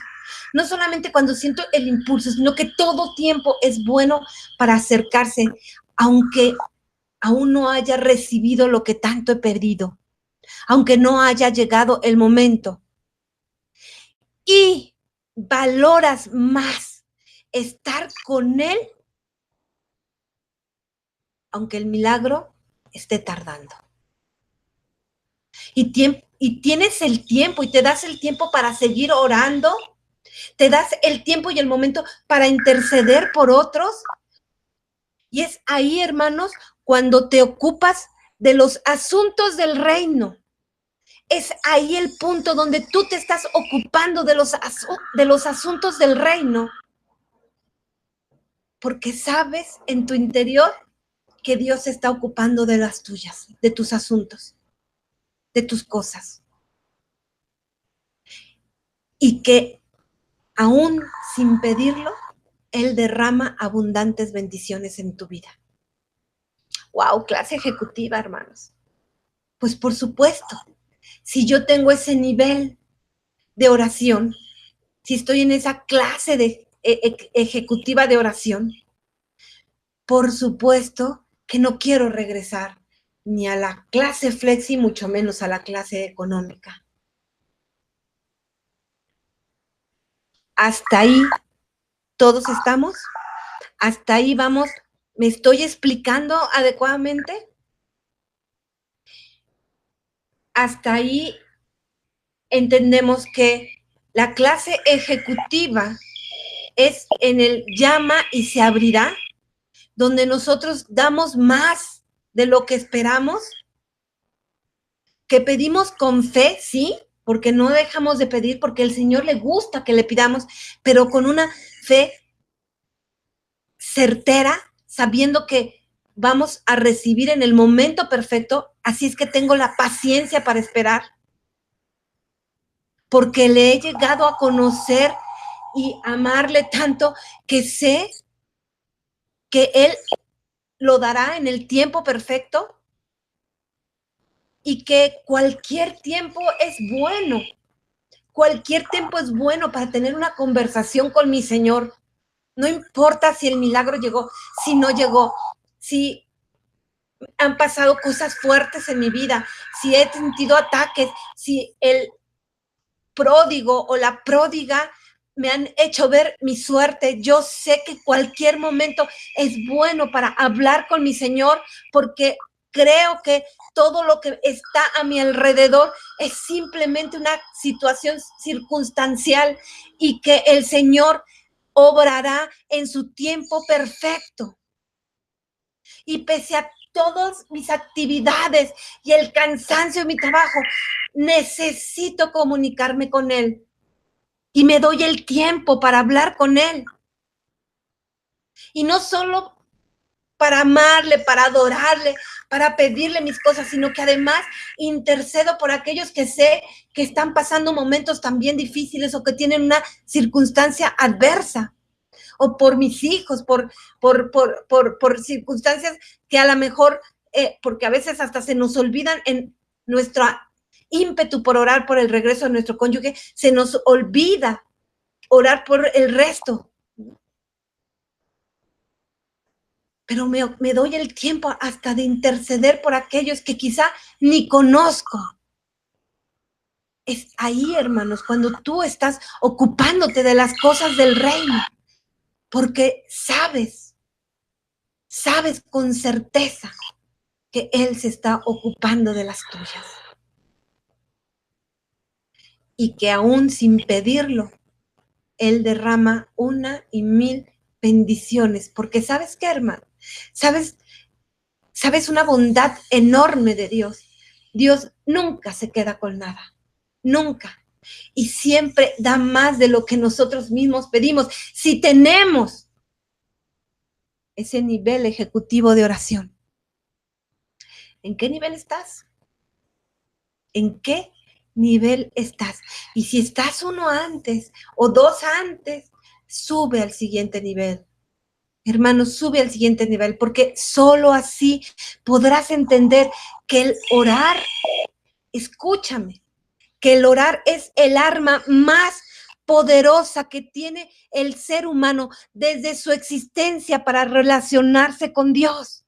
no solamente cuando siento el impulso, sino que todo tiempo es bueno para acercarse, aunque aún no haya recibido lo que tanto he pedido, aunque no haya llegado el momento. Y valoras más estar con Él, aunque el milagro esté tardando. Y tienes el tiempo y te das el tiempo para seguir orando, te das el tiempo y el momento para interceder por otros. Y es ahí, hermanos, cuando te ocupas de los asuntos del reino. Es ahí el punto donde tú te estás ocupando de los asuntos del reino. Porque sabes en tu interior que Dios se está ocupando de las tuyas, de tus asuntos, de tus cosas. Y que aún sin pedirlo, Él derrama abundantes bendiciones en tu vida. ¡Wow! Clase ejecutiva, hermanos. Pues por supuesto, si yo tengo ese nivel de oración, si estoy en esa clase de ejecutiva de oración, por supuesto que no quiero regresar ni a la clase flexi, mucho menos a la clase económica. Hasta ahí todos estamos, hasta ahí vamos. ¿Me estoy explicando adecuadamente? Hasta ahí entendemos que la clase ejecutiva es en el llama y se abrirá, donde nosotros damos más de lo que esperamos, que pedimos con fe, sí, porque no dejamos de pedir, porque al Señor le gusta que le pidamos, pero con una fe certera, sabiendo que vamos a recibir en el momento perfecto. Así es que tengo la paciencia para esperar, porque le he llegado a conocer y amarle tanto que sé que Él lo dará en el tiempo perfecto y que cualquier tiempo es bueno. Cualquier tiempo es bueno para tener una conversación con mi Señor. No importa si el milagro llegó, si no llegó, si han pasado cosas fuertes en mi vida, si he sentido ataques, si el pródigo o la pródiga me han hecho ver mi suerte. Yo sé que cualquier momento es bueno para hablar con mi Señor, porque creo que todo lo que está a mi alrededor es simplemente una situación circunstancial y que el Señor obrará en su tiempo perfecto. Y pese a todas mis actividades y el cansancio de mi trabajo, necesito comunicarme con Él. Y me doy el tiempo para hablar con Él. Y no solo para amarle, para adorarle, para pedirle mis cosas, sino que además intercedo por aquellos que sé que están pasando momentos también difíciles o que tienen una circunstancia adversa. O por mis hijos, por circunstancias que a lo mejor, porque a veces hasta se nos olvidan en nuestro ímpetu por orar por el regreso de nuestro cónyuge, se nos olvida orar por el resto. pero me doy el tiempo hasta de interceder por aquellos que quizá ni conozco. Es ahí, hermanos, cuando tú estás ocupándote de las cosas del reino, porque sabes con certeza que Él se está ocupando de las tuyas. Y que aún sin pedirlo, Él derrama 1,000 bendiciones. Porque ¿sabes qué, hermano? ¿Sabes una bondad enorme de Dios? Dios nunca se queda con nada. Nunca. Y siempre da más de lo que nosotros mismos pedimos. Si tenemos ese nivel ejecutivo de oración. ¿En qué nivel estás? ¿En qué nivel estás? Y si estás uno antes o dos antes, sube al siguiente nivel. Hermano, sube al siguiente nivel, porque solo así podrás entender que el orar, escúchame, que el orar es el arma más poderosa que tiene el ser humano desde su existencia para relacionarse con Dios.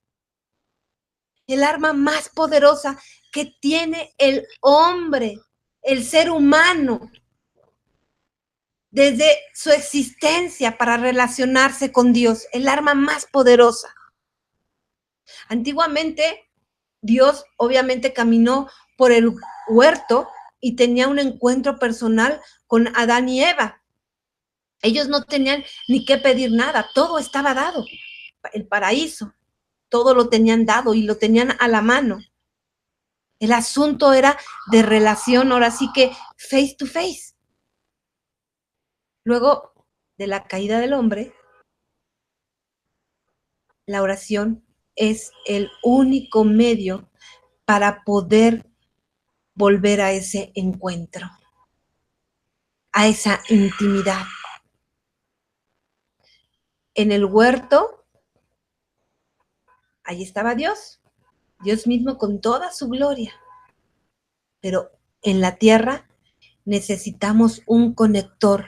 El arma más poderosa que tiene el hombre, el ser humano, desde su existencia para relacionarse con Dios, el arma más poderosa. Antiguamente, Dios obviamente caminó por el huerto y tenía un encuentro personal con Adán y Eva. Ellos no tenían ni que pedir nada, todo estaba dado. El paraíso, todo lo tenían dado y lo tenían a la mano. El asunto era de relación, ahora sí que face to face. Luego de la caída del hombre, la oración es el único medio para poder volver a ese encuentro, a esa intimidad. En el huerto, ahí estaba Dios mismo con toda su gloria. Pero en la tierra necesitamos un conector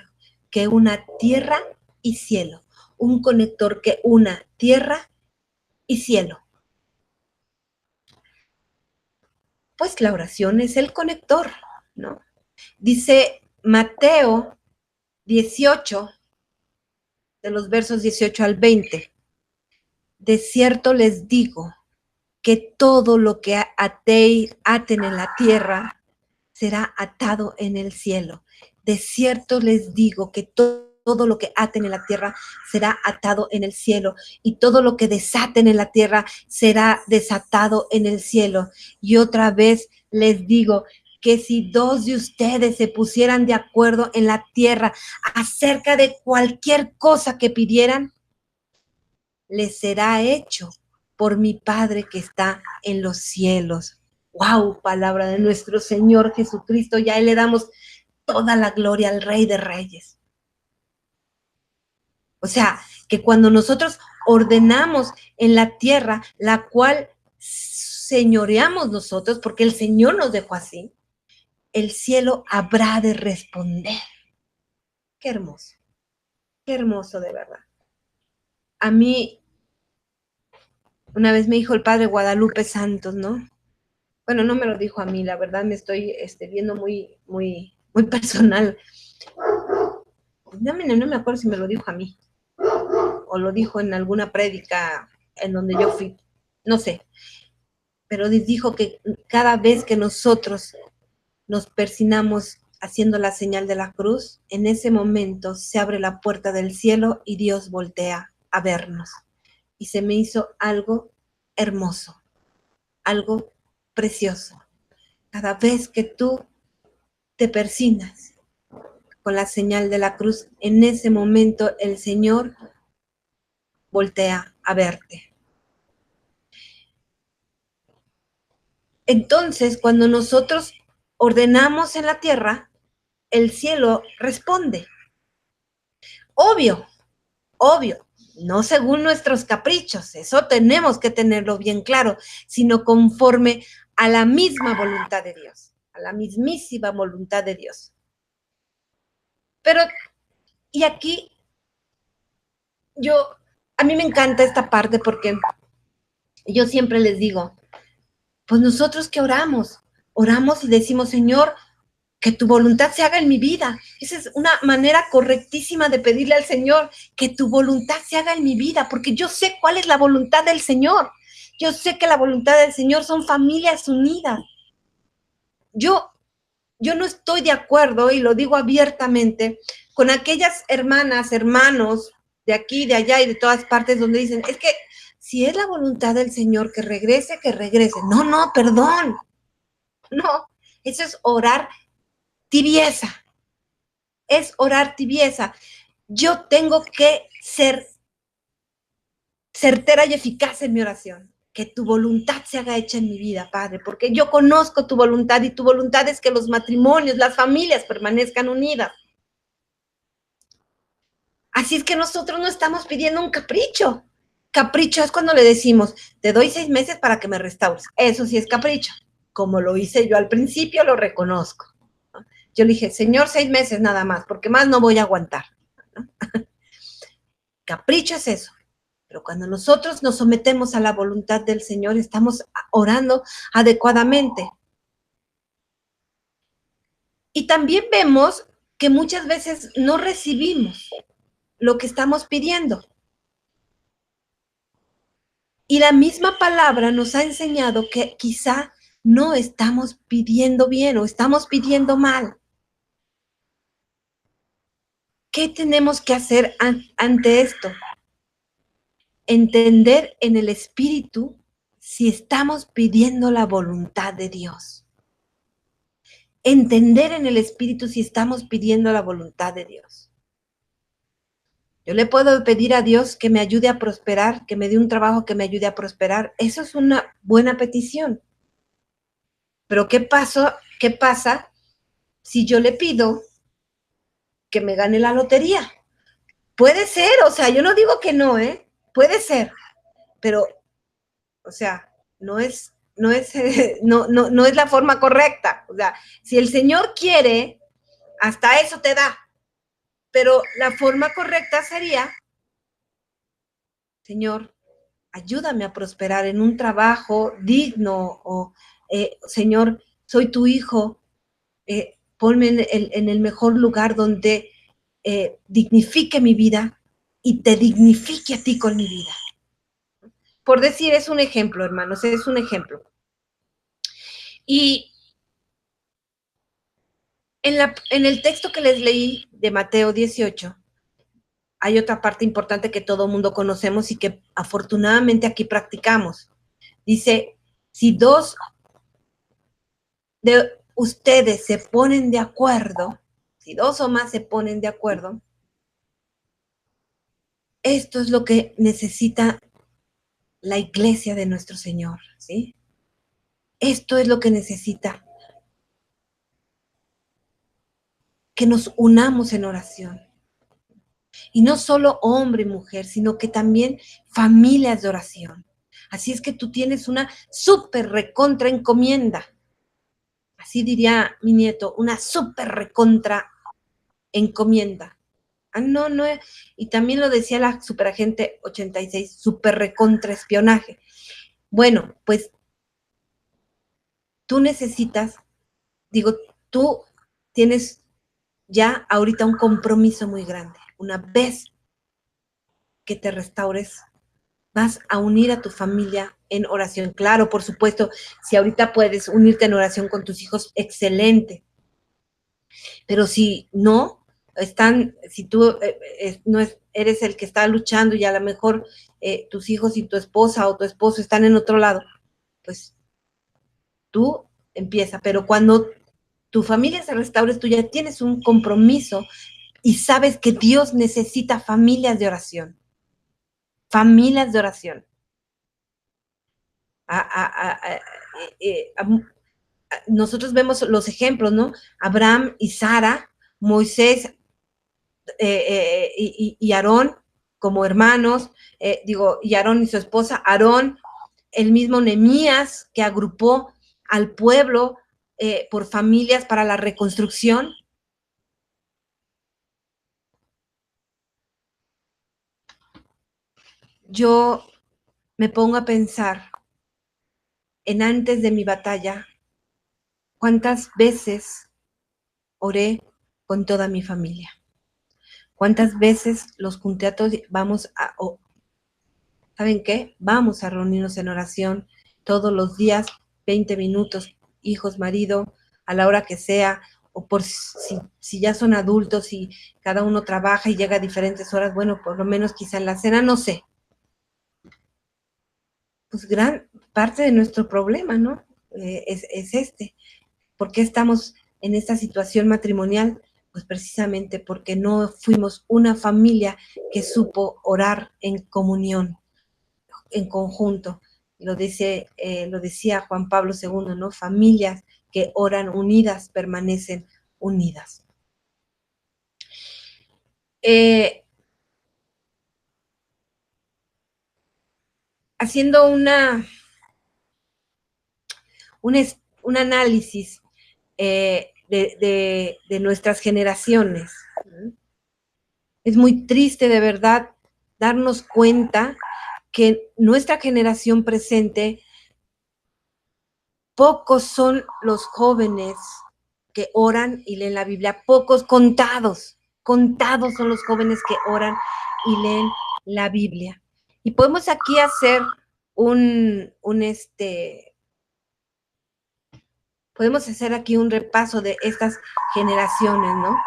que una tierra y cielo, un conector que una tierra y cielo. Pues la oración es el conector, ¿no? Dice Mateo 18, de los versos 18 al 20. De cierto les digo que todo lo que aten en la tierra será atado en el cielo. De cierto les digo que todo lo que aten en la tierra será atado en el cielo, y todo lo que desaten en la tierra será desatado en el cielo. Y otra vez les digo que si dos de ustedes se pusieran de acuerdo en la tierra acerca de cualquier cosa que pidieran, les será hecho por mi Padre que está en los cielos. ¡Wow! Palabra de nuestro Señor Jesucristo. Ya le damos toda la gloria al Rey de Reyes. O sea, que cuando nosotros ordenamos en la tierra, la cual señoreamos nosotros, porque el Señor nos dejó así, el cielo habrá de responder. Qué hermoso de verdad. A mí, una vez me dijo el Padre Guadalupe Santos, ¿no? Bueno, no me lo dijo a mí, la verdad me estoy viendo muy personal. No me acuerdo si me lo dijo a mí o lo dijo en alguna prédica en donde yo fui, no sé. Pero dijo que cada vez que nosotros nos persinamos haciendo la señal de la cruz, en ese momento se abre la puerta del cielo y Dios voltea a vernos. Y se me hizo algo hermoso, algo precioso. Cada vez que tú te persignas con la señal de la cruz, en ese momento el Señor voltea a verte. Entonces, cuando nosotros ordenamos en la tierra, el cielo responde. Obvio, no según nuestros caprichos, eso tenemos que tenerlo bien claro, sino conforme a la misma voluntad de Dios, a la mismísima voluntad de Dios. Pero, y aquí yo a mí me encanta esta parte porque yo siempre les digo, pues nosotros que oramos y decimos, Señor, que tu voluntad se haga en mi vida. Esa es una manera correctísima de pedirle al Señor que tu voluntad se haga en mi vida, porque yo sé cuál es la voluntad del Señor. Yo sé que la voluntad del Señor son familias unidas. Yo no estoy de acuerdo, y lo digo abiertamente, con aquellas hermanas, hermanos de aquí, de allá y de todas partes donde dicen, es que si es la voluntad del Señor que regrese, que regrese. No, perdón. No, eso es orar tibieza. Es orar tibieza. Yo tengo que ser certera y eficaz en mi oración. Que tu voluntad se haga hecha en mi vida, Padre, porque yo conozco tu voluntad y tu voluntad es que los matrimonios, las familias permanezcan unidas. Así es que nosotros no estamos pidiendo un capricho. Capricho es cuando le decimos, te doy 6 meses para que me restaures. Eso sí es capricho. Como lo hice yo al principio, lo reconozco. Yo le dije, Señor, 6 meses nada más, porque más no voy a aguantar. ¿No? Capricho es eso. Pero cuando nosotros nos sometemos a la voluntad del Señor, estamos orando adecuadamente. Y también vemos que muchas veces no recibimos lo que estamos pidiendo. Y la misma palabra nos ha enseñado que quizá no estamos pidiendo bien o estamos pidiendo mal. ¿Qué tenemos que hacer ante esto? Entender en el espíritu si estamos pidiendo la voluntad de Dios. Entender en el espíritu si estamos pidiendo la voluntad de Dios. Yo le puedo pedir a Dios que me ayude a prosperar, que me dé un trabajo que me ayude a prosperar. Eso es una buena petición. Pero ¿qué pasa si yo le pido que me gane la lotería? Puede ser, o sea, yo no digo que no, puede ser, pero, o sea, no es la forma correcta. O sea, si el Señor quiere, hasta eso te da. Pero la forma correcta sería, Señor, ayúdame a prosperar en un trabajo digno, o Señor, soy tu hijo, ponme en el mejor lugar donde dignifique mi vida y te dignifique a ti con mi vida. Por decir, es un ejemplo, hermanos, es un ejemplo. Y en el texto que les leí de Mateo 18, hay otra parte importante que todo mundo conocemos y que afortunadamente aquí practicamos. Dice, si 2 de ustedes se ponen de acuerdo, si 2 o más se ponen de acuerdo, esto es lo que necesita la iglesia de nuestro Señor, ¿sí? Esto es lo que necesita. Que nos unamos en oración. Y no solo hombre y mujer, sino que también familias de oración. Así es que tú tienes una súper recontra encomienda. Así diría mi nieto, una súper recontra encomienda. No, y también lo decía la superagente 86, súper recontra espionaje. Bueno, pues tú necesitas, tú tienes ya ahorita un compromiso muy grande. Una vez que te restaures, vas a unir a tu familia en oración. Claro, por supuesto, si ahorita puedes unirte en oración con tus hijos, excelente. Pero si no, si tú no eres el que está luchando y a lo mejor tus hijos y tu esposa o tu esposo están en otro lado, pues tú empieza. Pero cuando tu familia se restaure, tú ya tienes un compromiso y sabes que Dios necesita familias de oración. Familias de oración. Nosotros vemos los ejemplos, ¿no? Abraham y Sara, Moisés y Aarón como hermanos, y Aarón y su esposa, Aarón, el mismo Nehemías que agrupó al pueblo por familias para la reconstrucción. yo me pongo a pensar en antes de mi batalla, cuántas veces oré con toda mi familia. ¿Cuántas veces los junté a todos? ¿Saben qué? Vamos a reunirnos en oración todos los días, 20 minutos, hijos, marido, a la hora que sea, o por si ya son adultos y cada uno trabaja y llega a diferentes horas, bueno, por lo menos quizá en la cena, no sé. Pues gran parte de nuestro problema, ¿no? Es este. ¿Por qué estamos en esta situación matrimonial? Pues precisamente porque no fuimos una familia que supo orar en comunión, en conjunto. Lo decía Juan Pablo II, ¿no? Familias que oran unidas permanecen unidas. Haciendo un análisis de nuestras generaciones, es muy triste de verdad darnos cuenta que nuestra generación presente, pocos son los jóvenes que oran y leen la Biblia, pocos, contados son los jóvenes que oran y leen la Biblia. Y podemos aquí hacer podemos hacer aquí un repaso de estas generaciones, ¿no?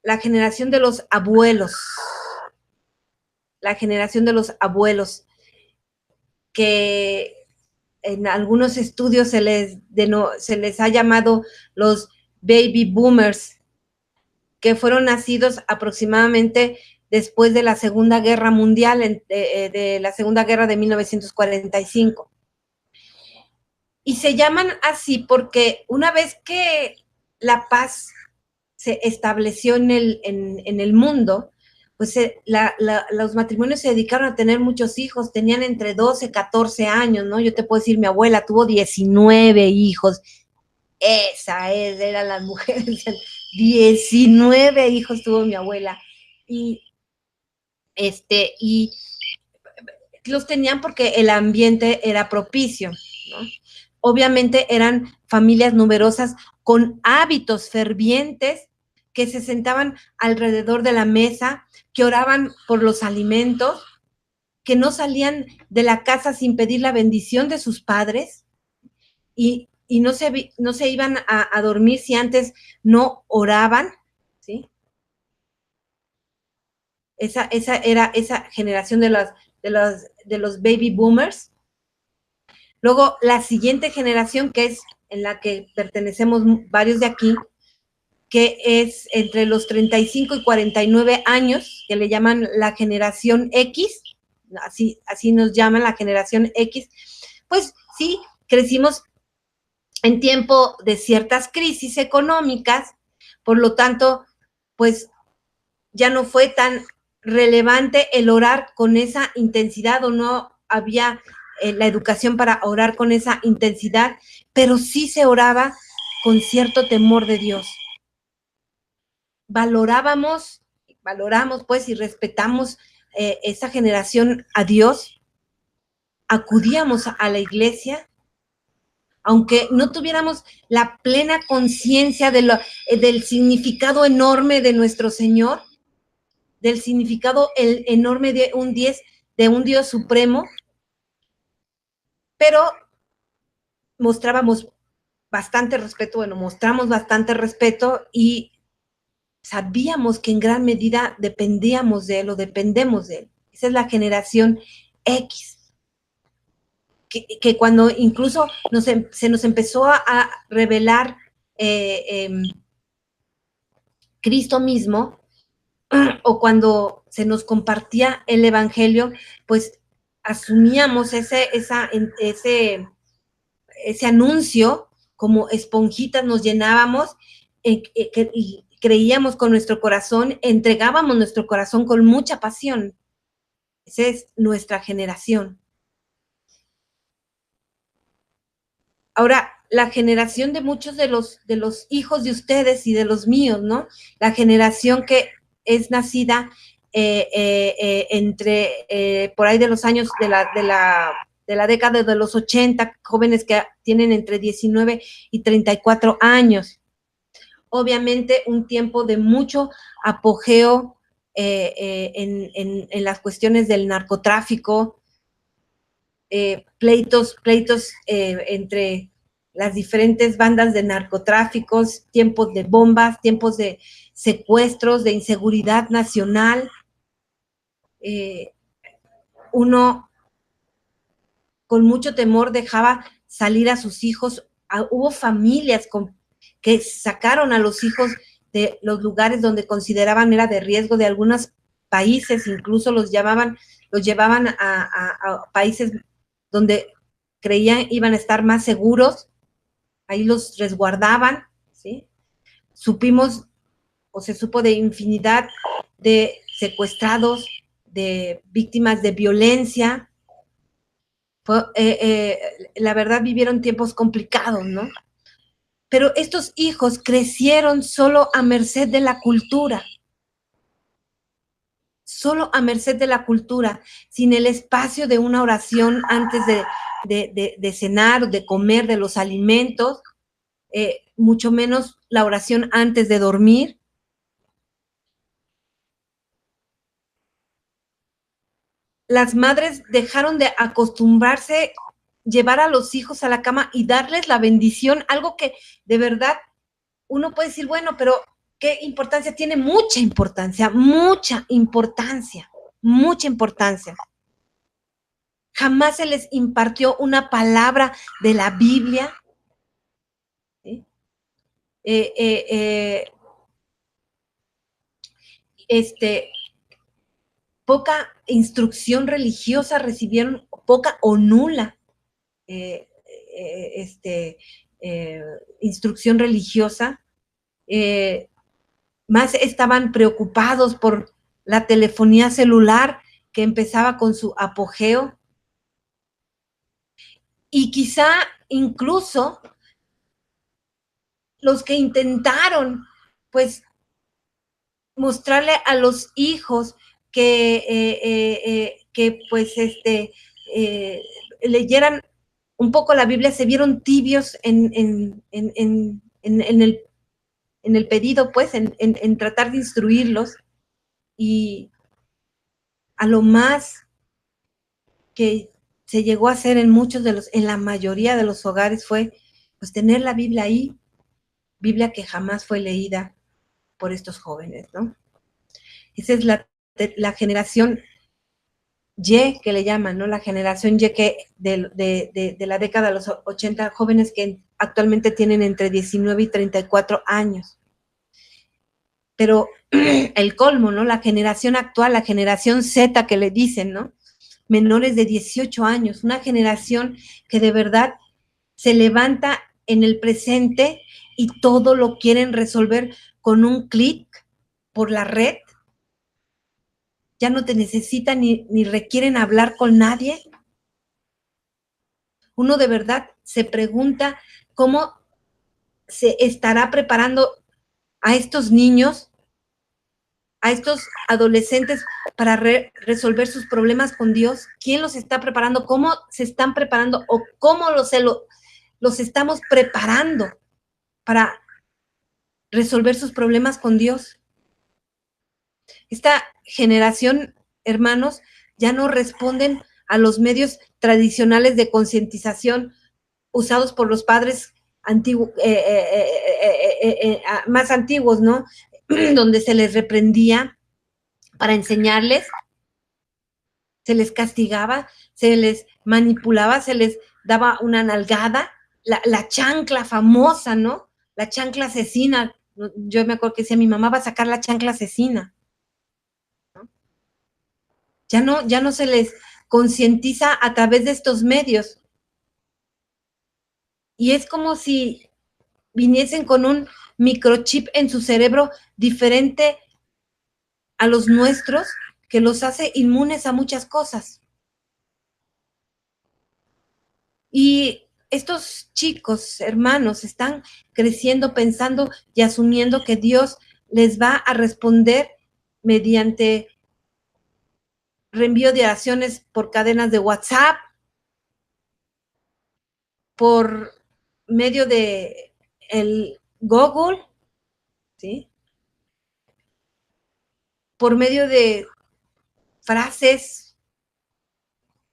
La generación de los abuelos, que en algunos estudios se les ha llamado los baby boomers, que fueron nacidos aproximadamente después de la Segunda Guerra Mundial, de la Segunda Guerra de 1945. Y se llaman así porque una vez que la paz se estableció en el mundo, pues los matrimonios se dedicaron a tener muchos hijos, tenían entre 12, 14 años, ¿no? Yo te puedo decir, mi abuela tuvo 19 hijos, eran las mujeres, 19 hijos tuvo mi abuela, y los tenían porque el ambiente era propicio, ¿no? Obviamente eran familias numerosas con hábitos fervientes que se sentaban alrededor de la mesa, que oraban por los alimentos, que no salían de la casa sin pedir la bendición de sus padres y no se iban a dormir si antes no oraban, ¿sí? Esa era esa generación de los baby boomers. Luego, la siguiente generación, que es en la que pertenecemos varios de aquí, que es entre los 35 y 49 años, que le llaman la generación X, así nos llaman la generación X, pues sí, crecimos en tiempo de ciertas crisis económicas, por lo tanto, pues ya no fue tan relevante el orar con esa intensidad, o no había la educación para orar con esa intensidad, pero sí se oraba con cierto temor de Dios. Valoramos pues y respetamos esa generación a Dios, acudíamos a la iglesia, aunque no tuviéramos la plena conciencia del significado enorme de nuestro Señor, del significado enorme de un Dios supremo, pero mostramos bastante respeto y sabíamos que en gran medida dependíamos de Él o dependemos de Él. Esa es la generación X, que cuando incluso se nos empezó a revelar Cristo mismo, o cuando se nos compartía el Evangelio, pues asumíamos ese anuncio como esponjitas, nos llenábamos y creíamos con nuestro corazón, entregábamos nuestro corazón con mucha pasión. Esa es nuestra generación. Ahora, la generación de muchos de los hijos de ustedes y de los míos, ¿no? La generación que es nacida entre por ahí de los años de la década de los 80, jóvenes que tienen entre 19 y 34 años. Obviamente un tiempo de mucho apogeo en las cuestiones del narcotráfico, pleitos entre las diferentes bandas de narcotráficos, tiempos de bombas, tiempos de secuestros, de inseguridad nacional. Uno con mucho temor dejaba salir a sus hijos. Hubo familias que sacaron a los hijos de los lugares donde consideraban era de riesgo, de algunos países, incluso los llevaban a países donde creían iban a estar más seguros, ahí los resguardaban, ¿sí? Supimos, o se supo de infinidad de secuestrados, de víctimas de violencia. La verdad vivieron tiempos complicados, ¿no? Pero estos hijos crecieron solo a merced de la cultura, solo a merced de la cultura, sin el espacio de una oración antes de cenar, de comer, de los alimentos, mucho menos la oración antes de dormir. Las madres dejaron de acostumbrarse llevar a los hijos a la cama y darles la bendición, algo que de verdad uno puede decir, bueno, pero ¿qué importancia tiene? Mucha importancia, mucha importancia, mucha importancia. Jamás se les impartió una palabra de la Biblia. ¿Sí? Poca instrucción religiosa recibieron, poca o nula instrucción religiosa. Más estaban preocupados por la telefonía celular que empezaba con su apogeo. Y quizá incluso los que intentaron, pues, mostrarle a los hijos que pues, leyeran un poco la Biblia, se vieron tibios en el pedido, pues, en tratar de instruirlos, y a lo más que se llegó a hacer en la mayoría de los hogares fue, pues, tener la Biblia ahí, Biblia que jamás fue leída por estos jóvenes, ¿no? Esa es la generación Y, que le llaman, ¿no? La generación Y que de la década de los 80, jóvenes que actualmente tienen entre 19 y 34 años. Pero el colmo, ¿no? La generación actual, la generación Z que le dicen, ¿no? Menores de 18 años, una generación que de verdad se levanta en el presente y todo lo quieren resolver con un clic por la red. Ya no te necesitan ni requieren hablar con nadie. Uno de verdad se pregunta cómo se estará preparando a estos niños, a estos adolescentes para resolver sus problemas con Dios. ¿Quién los está preparando? ¿Cómo se están preparando? ¿O cómo los estamos preparando para resolver sus problemas con Dios? Esta generación, hermanos, ya no responden a los medios tradicionales de concientización usados por los padres más antiguos, ¿no? Donde se les reprendía para enseñarles, se les castigaba, se les manipulaba, se les daba una nalgada, la chancla famosa, ¿no? La chancla asesina. Yo me acuerdo que decía, mi mamá va a sacar la chancla asesina. Ya no se les concientiza a través de estos medios. Y es como si viniesen con un microchip en su cerebro diferente a los nuestros, que los hace inmunes a muchas cosas. Y estos chicos, hermanos, están creciendo pensando y asumiendo que Dios les va a responder mediante reenvío de oraciones por cadenas de WhatsApp, por medio de el Google, ¿sí? Por medio de frases,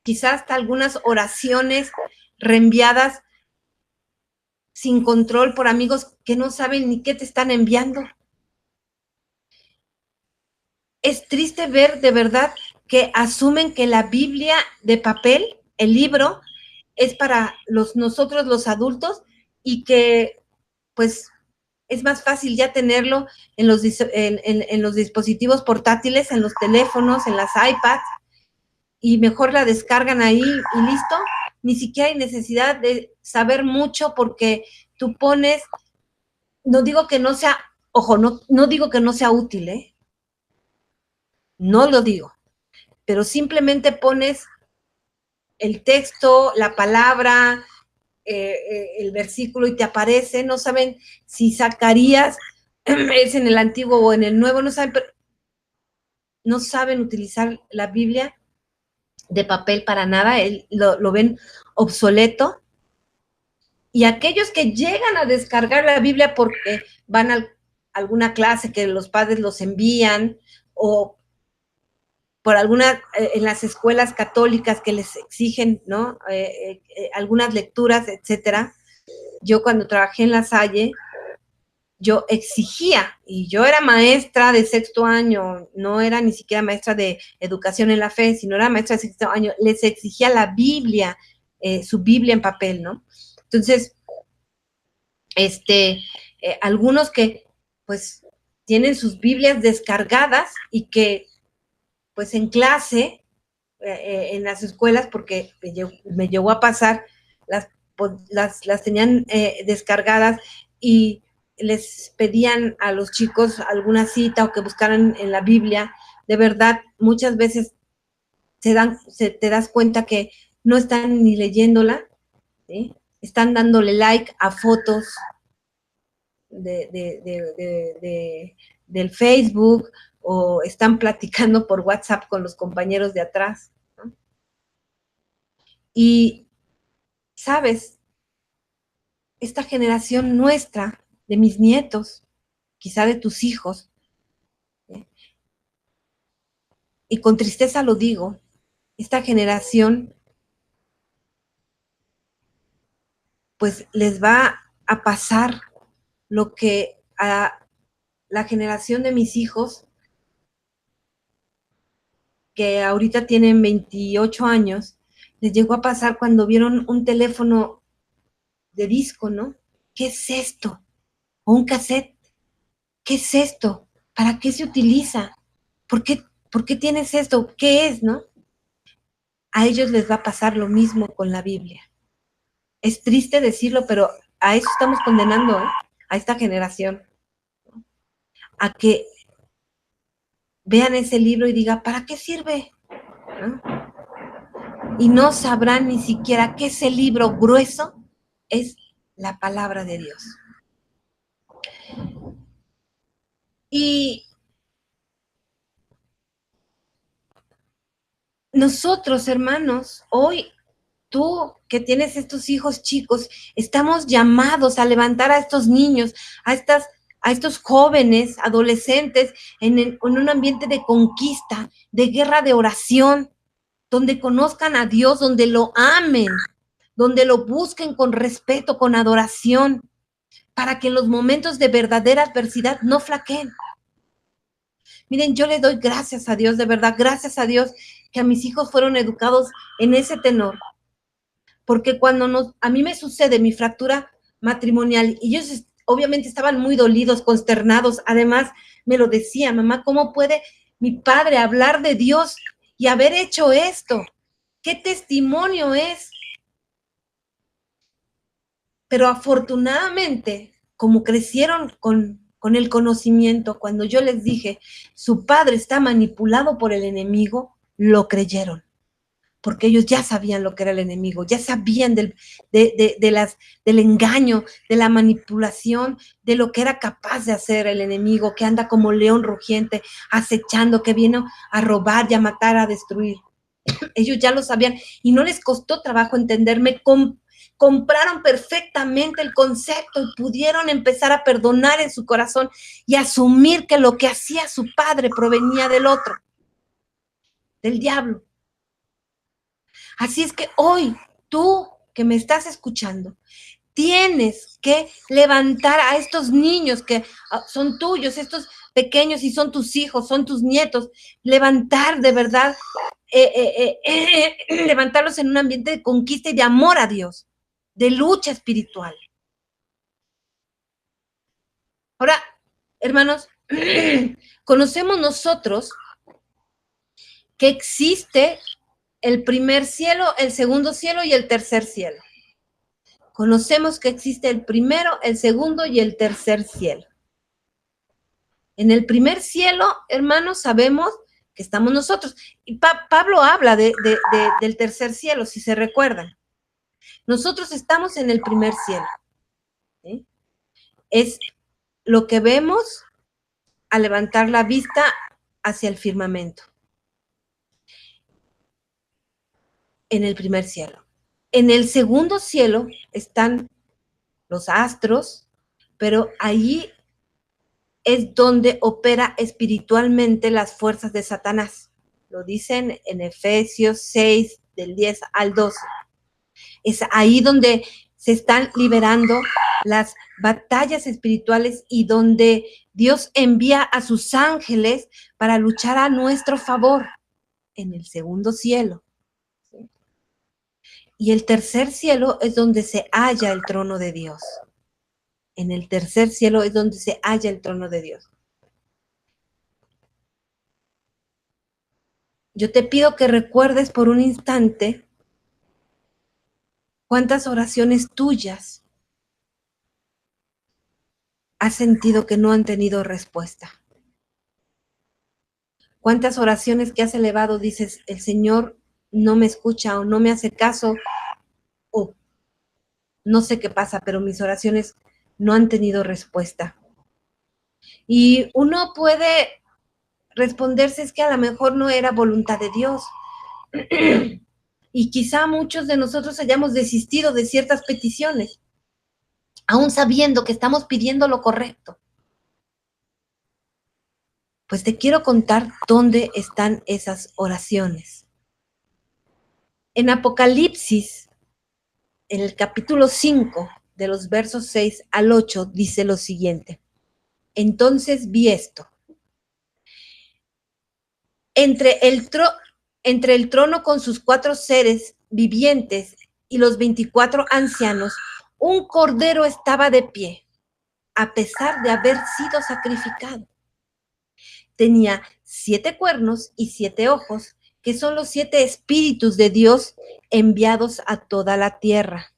quizás hasta algunas oraciones reenviadas sin control por amigos que no saben ni qué te están enviando. Es triste ver de verdad que asumen que la Biblia de papel, el libro, es para nosotros los adultos y que pues es más fácil ya tenerlo en los dispositivos portátiles, en los teléfonos, en las iPads, y mejor la descargan ahí y listo. Ni siquiera hay necesidad de saber mucho porque tú pones, no digo que no sea, ojo, no digo que no sea útil, ¿eh? No lo digo, pero simplemente pones el texto, la palabra, el versículo y te aparece. No saben si Zacarías es en el Antiguo o en el Nuevo, no saben utilizar la Biblia de papel para nada, lo ven obsoleto. Y aquellos que llegan a descargar la Biblia porque van a alguna clase que los padres los envían, o por en las escuelas católicas que les exigen, ¿no? Algunas lecturas, etcétera. Yo cuando trabajé en La Salle, yo exigía, y yo era maestra de 6º año, no era ni siquiera maestra de educación en la fe, sino era maestra de 6º año, les exigía la Biblia, su Biblia en papel, ¿no? Entonces, algunos que, pues, tienen sus Biblias descargadas y que, pues, en clase, en las escuelas, porque me llegó a pasar, las tenían descargadas y les pedían a los chicos alguna cita o que buscaran en la Biblia. De verdad, muchas veces te das cuenta que no están ni leyéndola, ¿sí? Están dándole like a fotos del Facebook, o están platicando por WhatsApp con los compañeros de atrás, ¿no? Y, ¿sabes? Esta generación nuestra, de mis nietos, quizá de tus hijos, ¿sí? Y con tristeza lo digo, esta generación, pues les va a pasar lo que a la generación de mis hijos, que ahorita tienen 28 años, les llegó a pasar cuando vieron un teléfono de disco, ¿no? ¿Qué es esto? O un cassette. ¿Qué es esto? ¿Para qué se utiliza? ¿Por qué tienes esto? ¿Qué es, no? A ellos les va a pasar lo mismo con la Biblia. Es triste decirlo, pero a eso estamos condenando, ¿eh? A esta generación, ¿no? A que vean ese libro y digan, ¿para qué sirve? ¿No? Y no sabrán ni siquiera que ese libro grueso es la palabra de Dios. Y nosotros, hermanos, hoy, tú que tienes estos hijos chicos, estamos llamados a levantar a estos niños, a estos jóvenes, adolescentes, en un ambiente de conquista, de guerra de oración, donde conozcan a Dios, donde lo amen, donde lo busquen con respeto, con adoración, para que en los momentos de verdadera adversidad no flaqueen. Miren, yo le doy gracias a Dios, de verdad, gracias a Dios que a mis hijos fueron educados en ese tenor. Porque cuando a mí me sucede mi fractura matrimonial, y ellos obviamente estaban muy dolidos, consternados, además me lo decía, mamá, ¿cómo puede mi padre hablar de Dios y haber hecho esto? ¿Qué testimonio es? Pero afortunadamente, como crecieron con el conocimiento, cuando yo les dije, su padre está manipulado por el enemigo, lo creyeron. porque ellos ya sabían lo que era el enemigo, ya sabían del engaño, de la manipulación, de lo que era capaz de hacer el enemigo, que anda como león rugiente, acechando, que viene a robar y a matar, a destruir. Ellos ya lo sabían y no les costó trabajo entenderme. Compraron perfectamente el concepto y pudieron empezar a perdonar en su corazón y asumir que lo que hacía su padre provenía del otro, del diablo. Así es que hoy, tú que me estás escuchando, tienes que levantar a estos niños que son tuyos, estos pequeños, y son tus hijos, son tus nietos, levantar de verdad, levantarlos en un ambiente de conquista y de amor a Dios, de lucha espiritual. Ahora, hermanos, conocemos nosotros que existe el primer cielo, el segundo cielo y el tercer cielo. Conocemos que existe el primero, el segundo y el tercer cielo. En el primer cielo, hermanos, sabemos que estamos nosotros. Y Pablo habla del tercer cielo, si se recuerdan. Nosotros estamos en el primer cielo. ¿Sí? Es lo que vemos al levantar la vista hacia el firmamento. En el primer cielo. En el segundo cielo están los astros, pero allí es donde opera espiritualmente las fuerzas de Satanás. Lo dicen en Efesios 6, del 10 al 12. Es ahí donde se están liberando las batallas espirituales y donde Dios envía a sus ángeles para luchar a nuestro favor, en el segundo cielo. Y el tercer cielo es donde se halla el trono de Dios. En el tercer cielo es donde se halla el trono de Dios. Yo te pido que recuerdes por un instante cuántas oraciones tuyas has sentido que no han tenido respuesta. Cuántas oraciones que has elevado dices, el Señor no me escucha o no me hace caso o no sé qué pasa, pero mis oraciones no han tenido respuesta. Y uno puede responderse, es que a lo mejor no era voluntad de Dios. Y quizá muchos de nosotros hayamos desistido de ciertas peticiones, aún sabiendo que estamos pidiendo lo correcto. Pues te quiero contar dónde están esas oraciones. En Apocalipsis, en el capítulo 5, de los versos 6 al 8, dice lo siguiente. Entonces vi esto. Entre el trono con sus 4 seres vivientes y los 24 ancianos, un cordero estaba de pie, a pesar de haber sido sacrificado. Tenía 7 cuernos y 7 ojos, que son los 7 espíritus de Dios enviados a toda la tierra.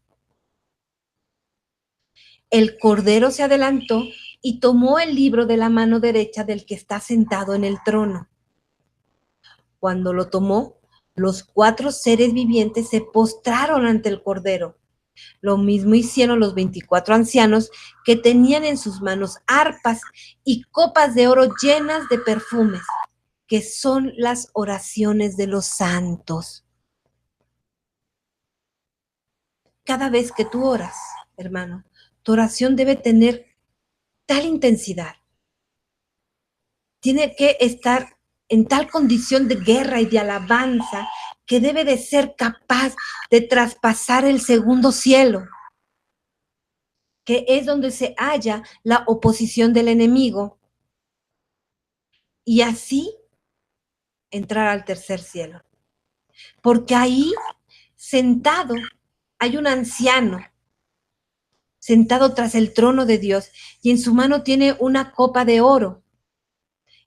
El cordero se adelantó y tomó el libro de la mano derecha del que está sentado en el trono. Cuando lo tomó, los 4 seres vivientes se postraron ante el cordero. Lo mismo hicieron los 24 ancianos, que tenían en sus manos arpas y copas de oro llenas de perfumes, que son las oraciones de los santos. Cada vez que tú oras, hermano, tu oración debe tener tal intensidad. Tiene que estar en tal condición de guerra y de alabanza que debe de ser capaz de traspasar el segundo cielo, que es donde se halla la oposición del enemigo, y así entrar al tercer cielo. Porque ahí, sentado, hay un anciano, sentado tras el trono de Dios, y en su mano tiene una copa de oro.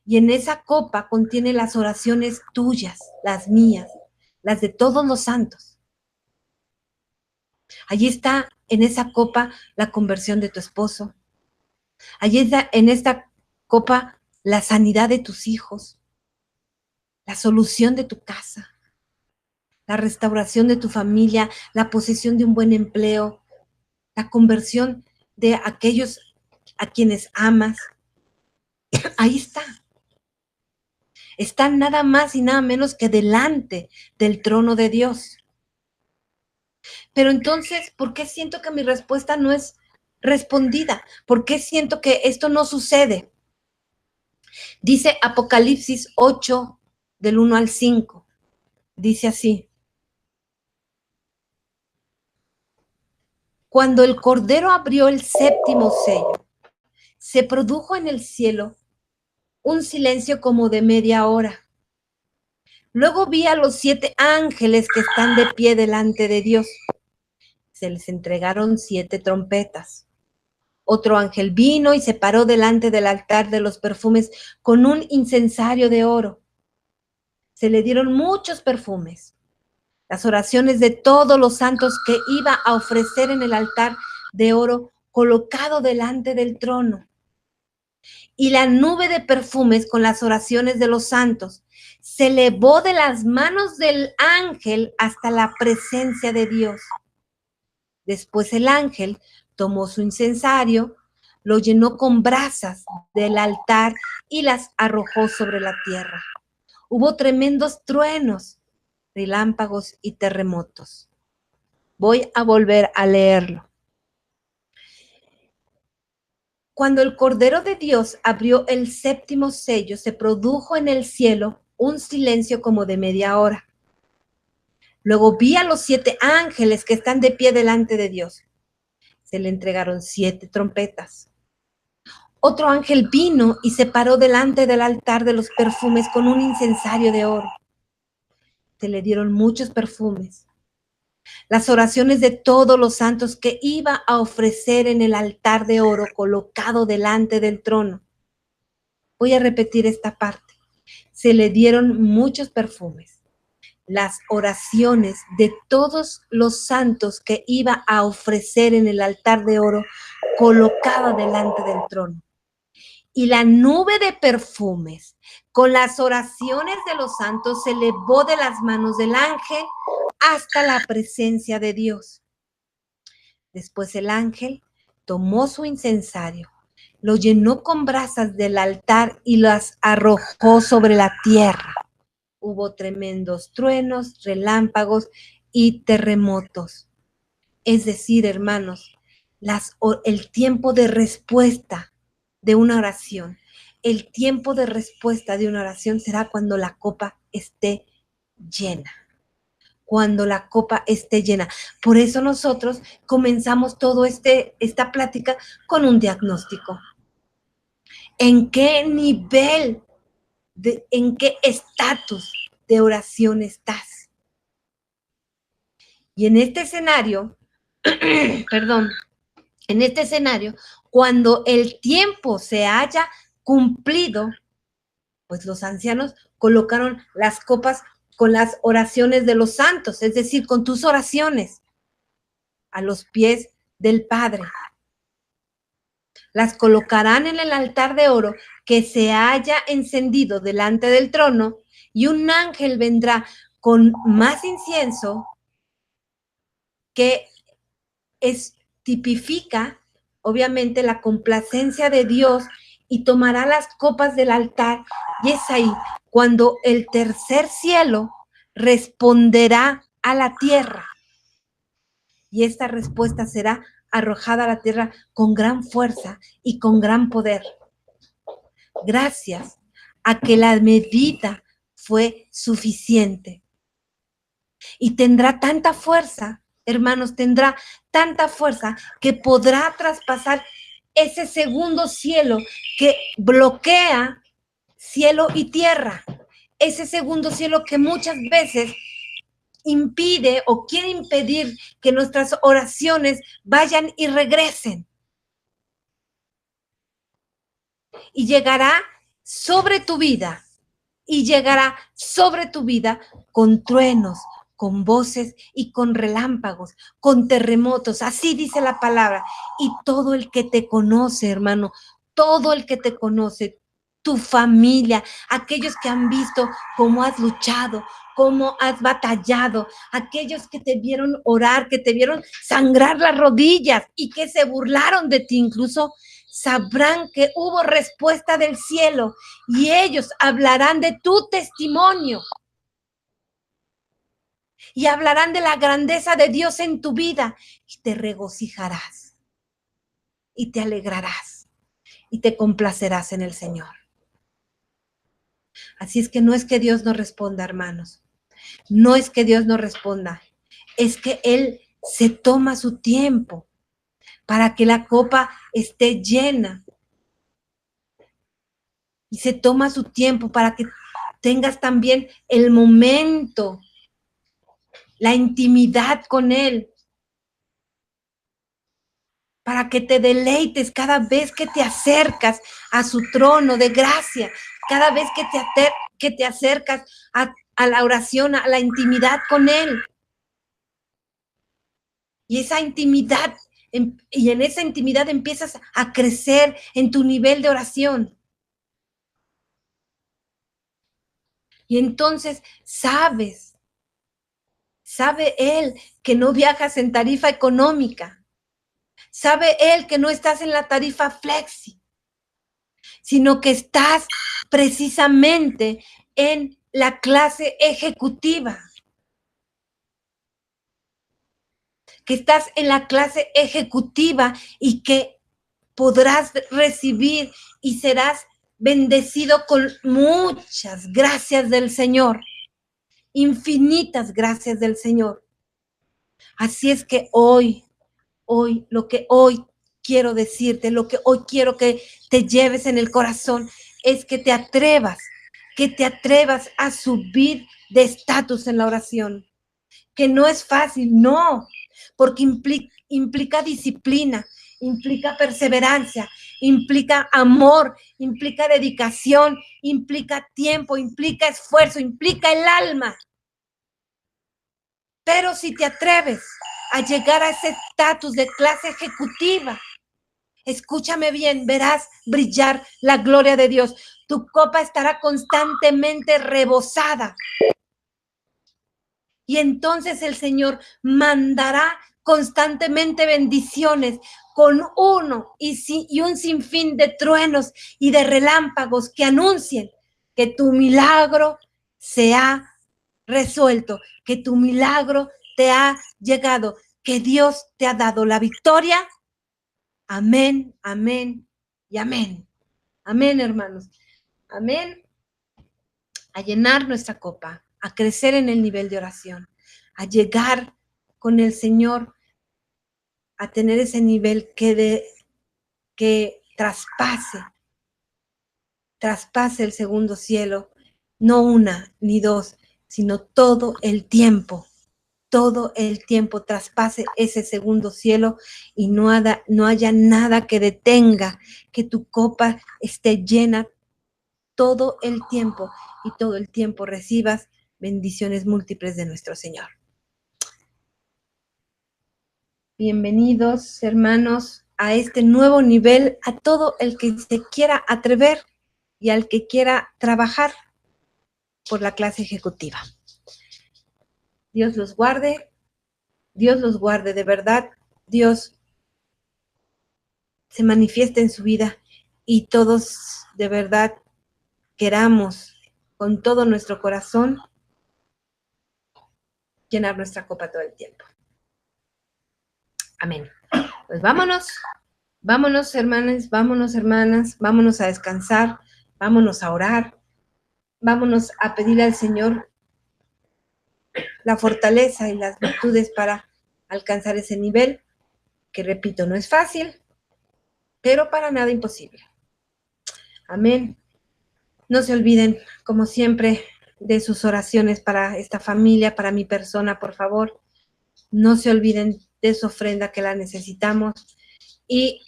Y en esa copa contiene las oraciones tuyas, las mías, las de todos los santos. Allí está en esa copa la conversión de tu esposo. Allí está en esta copa la sanidad de tus hijos, la solución de tu casa, la restauración de tu familia, la posesión de un buen empleo, la conversión de aquellos a quienes amas. Ahí está. Está nada más y nada menos que delante del trono de Dios. Pero entonces, ¿por qué siento que mi respuesta no es respondida? ¿Por qué siento que esto no sucede? Dice Apocalipsis 8, del 1 al 5. Dice así: cuando el Cordero abrió el séptimo sello, se produjo en el cielo un silencio como de media hora. Luego vi a los 7 ángeles que están de pie delante de Dios. Se les entregaron 7 trompetas. Otro ángel vino y se paró delante del altar de los perfumes con un incensario de oro. Se le dieron muchos perfumes. Las oraciones de todos los santos que iba a ofrecer en el altar de oro colocado delante del trono. Y la nube de perfumes con las oraciones de los santos se elevó de las manos del ángel hasta la presencia de Dios. Después el ángel tomó su incensario, lo llenó con brasas del altar y las arrojó sobre la tierra. Hubo tremendos truenos, relámpagos y terremotos. Voy a volver a leerlo. Cuando el Cordero de Dios abrió el séptimo sello, se produjo en el cielo un silencio como de media hora. Luego vi a los 7 ángeles que están de pie delante de Dios. Se le entregaron 7 trompetas. Otro ángel vino y se paró delante del altar de los perfumes con un incensario de oro. Se le dieron muchos perfumes. Las oraciones de todos los santos que iba a ofrecer en el altar de oro colocado delante del trono. Voy a repetir esta parte. Se le dieron muchos perfumes. Las oraciones de todos los santos que iba a ofrecer en el altar de oro colocado delante del trono. Y la nube de perfumes con las oraciones de los santos se elevó de las manos del ángel hasta la presencia de Dios. Después el ángel tomó su incensario, lo llenó con brasas del altar y las arrojó sobre la tierra. Hubo tremendos truenos, relámpagos y terremotos. Es decir, hermanos, el tiempo de respuesta de una oración, el tiempo de respuesta de una oración será cuando la copa esté llena. Cuando la copa esté llena. Por eso nosotros comenzamos todo esta plática con un diagnóstico. ¿En qué nivel, en qué estatus de oración estás? Y en este escenario, en este escenario, cuando el tiempo se haya cumplido, pues los ancianos colocaron las copas con las oraciones de los santos, es decir, con tus oraciones, a los pies del Padre. Las colocarán en el altar de oro que se haya encendido delante del trono, y un ángel vendrá con más incienso, que tipifica, obviamente, la complacencia de Dios, y tomará las copas del altar, y es ahí cuando el tercer cielo responderá a la tierra. Y esta respuesta será arrojada a la tierra con gran fuerza y con gran poder. Gracias a que la medida fue suficiente. Y tendrá tanta fuerza, hermanos, tendrá tanta fuerza que podrá traspasar ese segundo cielo que bloquea cielo y tierra. Ese segundo cielo que muchas veces impide o quiere impedir que nuestras oraciones vayan y regresen. Y llegará sobre tu vida, y llegará sobre tu vida con truenos, con voces y con relámpagos, con terremotos. Así dice la palabra. Y todo el que te conoce, hermano, todo el que te conoce, tu familia, aquellos que han visto cómo has luchado, cómo has batallado, aquellos que te vieron orar, que te vieron sangrar las rodillas y que se burlaron de ti, incluso sabrán que hubo respuesta del cielo y ellos hablarán de tu testimonio y hablarán de la grandeza de Dios en tu vida y te regocijarás y te alegrarás y te complacerás en el Señor. Así es que no es que Dios no responda, hermanos. No es que Dios no responda. Es que Él se toma su tiempo para que la copa esté llena. Y se toma su tiempo para que tengas también el momento, la intimidad con Él. Para que te deleites cada vez que te acercas a su trono de gracia, cada vez que te acercas a la oración, a la intimidad con Él. Y esa intimidad, y en esa intimidad empiezas a crecer en tu nivel de oración. Y entonces sabe Él que no viajas en tarifa económica. Sabe Él que no estás en la tarifa flexi, sino que estás precisamente en la clase ejecutiva. Que estás en la clase ejecutiva y que podrás recibir y serás bendecido con muchas gracias del Señor, infinitas gracias del Señor. Así es que hoy, lo que hoy quiero decirte, lo que hoy quiero que te lleves en el corazón es que te atrevas a subir de estatus en la oración. Que no es fácil, no, porque implica disciplina, implica perseverancia, implica amor, implica dedicación, implica tiempo, implica esfuerzo, implica el alma. Pero si te atreves a llegar a ese estatus de clase ejecutiva, escúchame bien, verás brillar la gloria de Dios. Tu copa estará constantemente rebosada. Y entonces el Señor mandará constantemente bendiciones con uno y un sinfín de truenos y de relámpagos que anuncien que tu milagro se ha resuelto, que tu milagro te ha llegado, que Dios te ha dado la victoria. Amén, amén y amén. Amén, hermanos. Amén. A llenar nuestra copa, a crecer en el nivel de oración, a llegar con el Señor, a tener ese nivel que traspase el segundo cielo, no una ni dos, sino todo el tiempo traspase ese segundo cielo y no haya nada que detenga que tu copa esté llena todo el tiempo y todo el tiempo recibas bendiciones múltiples de nuestro Señor. Bienvenidos, hermanos, a este nuevo nivel, a todo el que se quiera atrever y al que quiera trabajar por la clase ejecutiva. Dios los guarde, de verdad, Dios se manifiesta en su vida y todos de verdad queramos con todo nuestro corazón llenar nuestra copa todo el tiempo. Amén. Pues vámonos, hermanas, vámonos a descansar, vámonos a orar, vámonos a pedirle al Señor la fortaleza y las virtudes para alcanzar ese nivel, que repito, no es fácil, pero para nada imposible. Amén. No se olviden, como siempre, de sus oraciones para esta familia, para mi persona, por favor. No se olviden de su ofrenda, que la necesitamos. Y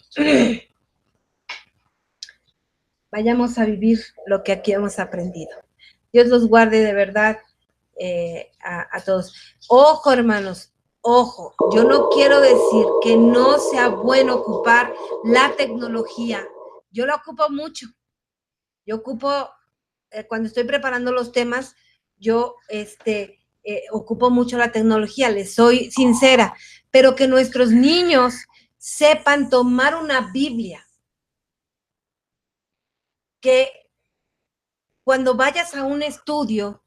vayamos a vivir lo que aquí hemos aprendido. Dios los guarde de verdad a todos. Ojo, hermanos, ojo. Yo no quiero decir que no sea bueno ocupar la tecnología. Yo la ocupo mucho. Yo ocupo, cuando estoy preparando los temas, yo ocupo mucho la tecnología, les soy sincera, pero que nuestros niños sepan tomar una Biblia, que cuando vayas a un estudio,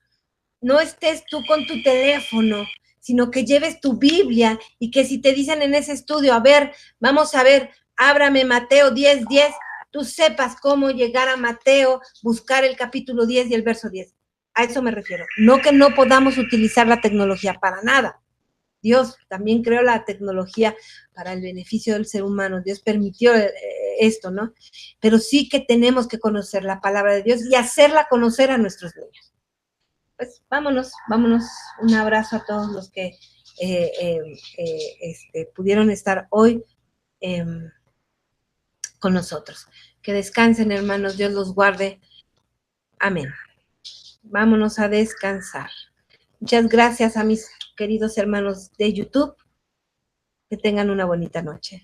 no estés tú con tu teléfono, sino que lleves tu Biblia y que si te dicen en ese estudio, a ver, vamos a ver, ábrame Mateo 10:10, tú sepas cómo llegar a Mateo, buscar el capítulo 10 y el verso 10. A eso me refiero. No que no podamos utilizar la tecnología para nada. Dios también creó la tecnología para el beneficio del ser humano. Dios permitió esto, ¿no? Pero sí que tenemos que conocer la palabra de Dios y hacerla conocer a nuestros niños. Pues vámonos. Un abrazo a todos los que pudieron estar hoy con nosotros. Que descansen, hermanos, Dios los guarde. Amén. Vámonos a descansar. Muchas gracias a mis queridos hermanos de YouTube. Que tengan una bonita noche.